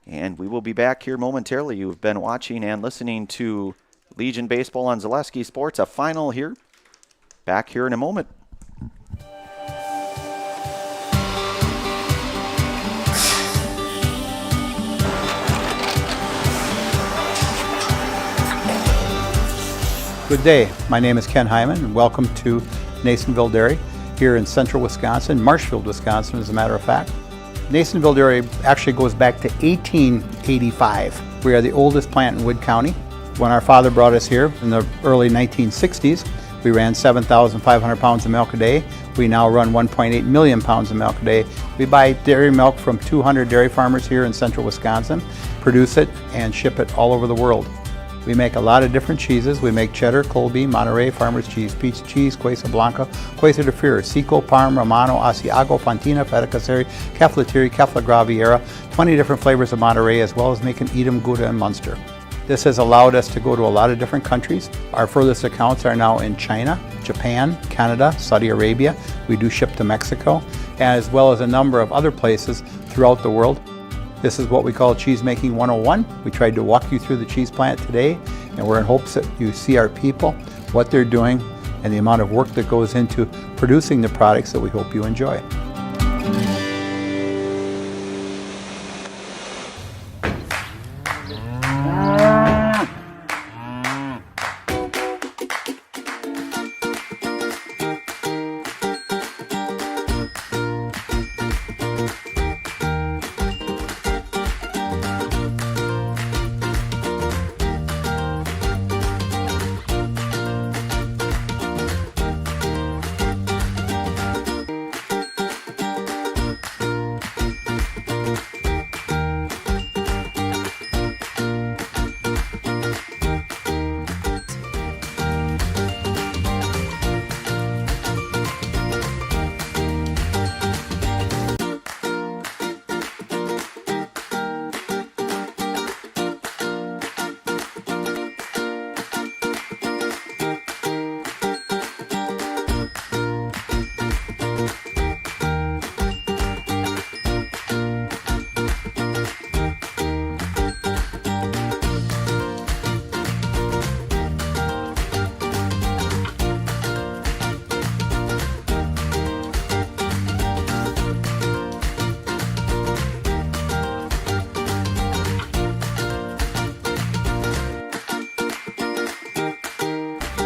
And we will be back here momentarily. You've been watching and listening to Legion Baseball on Zaleski Sports. A final here. Back here in a moment. Good day. My name is Ken Hyman, and welcome to Nasonville Dairy here in central Wisconsin, Marshfield, Wisconsin, as a matter of fact. Nasonville Dairy actually goes back to 1885. We are the oldest plant in Wood County. When our father brought us here in the early 1960s, we ran 7,500 pounds of milk a day. We now run 1.8 million pounds of milk a day. We buy dairy milk from 200 dairy farmers here in central Wisconsin, produce it, and ship it all over the world. We make a lot of different cheeses. We make cheddar, Colby, Monterey, Farmer's Cheese, Peach Cheese, Quesa Blanca, Quesa de Fury, Seco, Parm, Romano, Asiago, Fontina, Feta Caseri, Cefalotiri, Kefla Graviera, 20 different flavors of Monterey, as well as making Edam, Gouda, and Munster. This has allowed us to go to a lot of different countries. Our furthest accounts are now in China, Japan, Canada, Saudi Arabia. We do ship to Mexico, as well as a number of other places throughout the world. This is what we call Cheese Making 101. We tried to walk you through the cheese plant today, and we're in hopes that you see our people, what they're doing, and the amount of work that goes into producing the products that we hope you enjoy.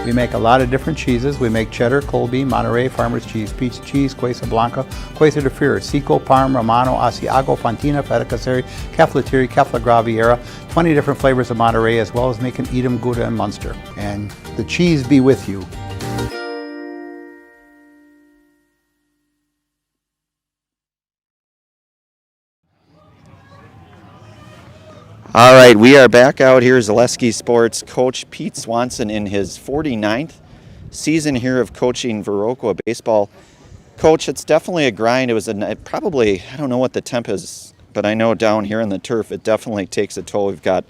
We make a lot of different cheeses. We make cheddar, Colby, Monterey, Farmer's Cheese, Pizza Cheese, Quesa Blanca, Quesa de Freer, Seco, Parm, Romano, Asiago, Fontina, Feta Caseri, Caflateri, Cafla Graviera, 20 different flavors of Monterey, as well as making Edam, Gouda, and Munster. And the cheese be with you. All right, we are back out here. Zaleski Sports coach Pete Swanson in his 49th season here of coaching Viroqua baseball. Coach, it's definitely a grind. It was probably, I don't know what the temp is, but I know down here on the turf it definitely takes a toll. We've got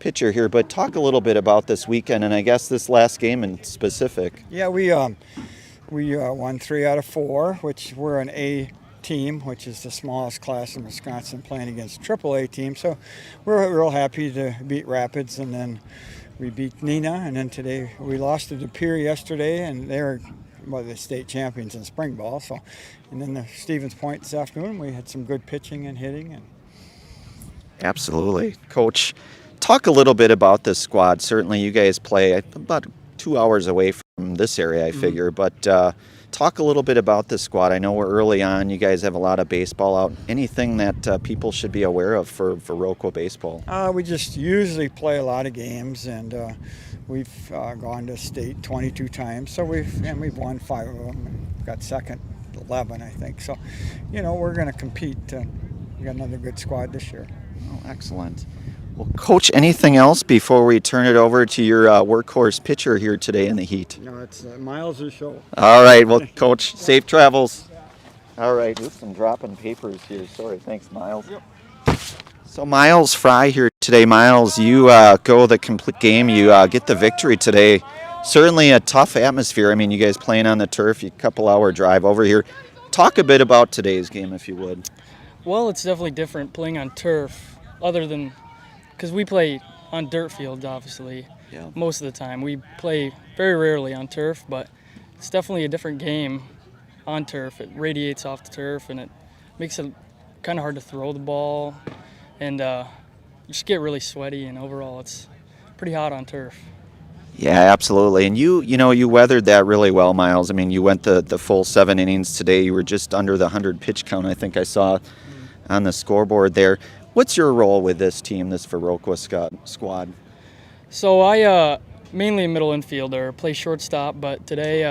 pitcher here, but talk a little bit about this weekend and I guess this last game in specific. Yeah, we won 3 out of 4, which we're an A team, which is the smallest class in Wisconsin, playing against AAA team. So we're real happy to beat Rapids, and then we beat Neenah, and then today we lost to De Pere yesterday, and they're the state champions in spring ball. So, and then the Stevens Point this afternoon, we had some good pitching and hitting. And absolutely, Coach. Talk a little bit about this squad. Certainly, you guys play about 2 hours away from this area, I figure, but. Talk a little bit about this squad. I know we're early on. You guys have a lot of baseball out. Anything that people should be aware of for Viroqua baseball? We just usually play a lot of games, and we've gone to state 22 times. So we've won 5 of them. And got second 11, I think. So, we're going to compete. We got another good squad this year. Oh, excellent. Well, Coach, anything else before we turn it over to your workhorse pitcher here today in the heat? No, it's Miles' show. All right. Well, Coach, safe travels. All right. Oops, I'm dropping papers here. Sorry. Thanks, Miles. Yep. So, Miles Fry here today. Miles, you go the complete game. You get the victory today. Certainly a tough atmosphere. I mean, you guys playing on the turf, a couple-hour drive over here. Talk a bit about today's game, if you would. Well, it's definitely different playing on turf, other than because we play on dirt fields, obviously, most of the time. We play very rarely on turf, but it's definitely a different game on turf. It radiates off the turf, and it makes it kind of hard to throw the ball, and you just get really sweaty, and overall it's pretty hot on turf. Yeah, absolutely. And you weathered that really well, Miles. I mean, you went the full 7 innings today. You were just under the 100 pitch count, I think I saw on the scoreboard there. What's your role with this team, this Viroqua squad? So I mainly a middle infielder, play shortstop, but today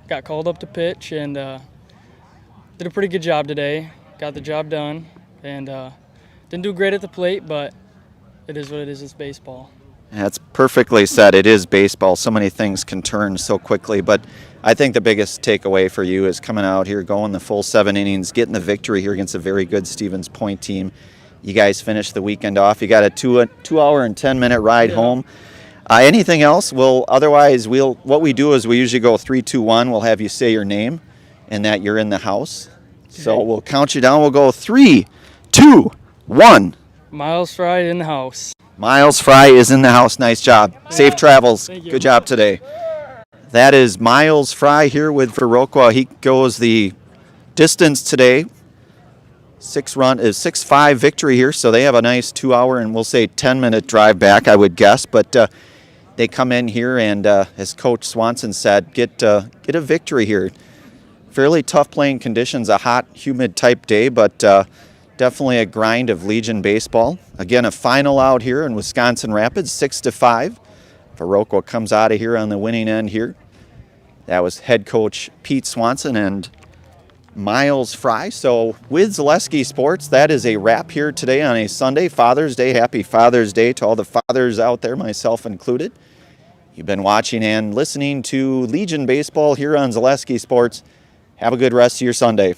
got called up to pitch and did a pretty good job today. Got the job done, and didn't do great at the plate, but it is what it is. It's baseball. That's perfectly said. It is baseball. So many things can turn so quickly, but I think the biggest takeaway for you is coming out here, going the full 7 innings, getting the victory here against a very good Stevens Point team. you guys finish the weekend off. You got a 2 hour and 10-minute ride home. Anything else? Otherwise, what we do is we usually go 3, 2, 1. We'll have you say your name and that you're in the house. So we'll count you down. We'll go 3, 2, 1. Miles Fry in the house. Miles Fry is in the house. Nice job. Safe travels. Good job today. That is Miles Fry here with Viroqua. He goes the distance today. 6-5 victory here, so they have a nice 2 hour and we'll say 10-minute drive back, I would guess. But they come in here and, as Coach Swanson said, get a victory here. Fairly tough playing conditions, a hot, humid type day, but definitely a grind of Legion baseball. Again, a final out here in Wisconsin Rapids, 6-5. Viroqua comes out of here on the winning end here. That was head coach Pete Swanson and Miles Fry. So with Zaleski Sports, that is a wrap here today on a Sunday, Father's Day. Happy Father's Day to all the fathers out there, myself included. You've been watching and listening to Legion Baseball here on Zaleski Sports. Have a good rest of your Sunday.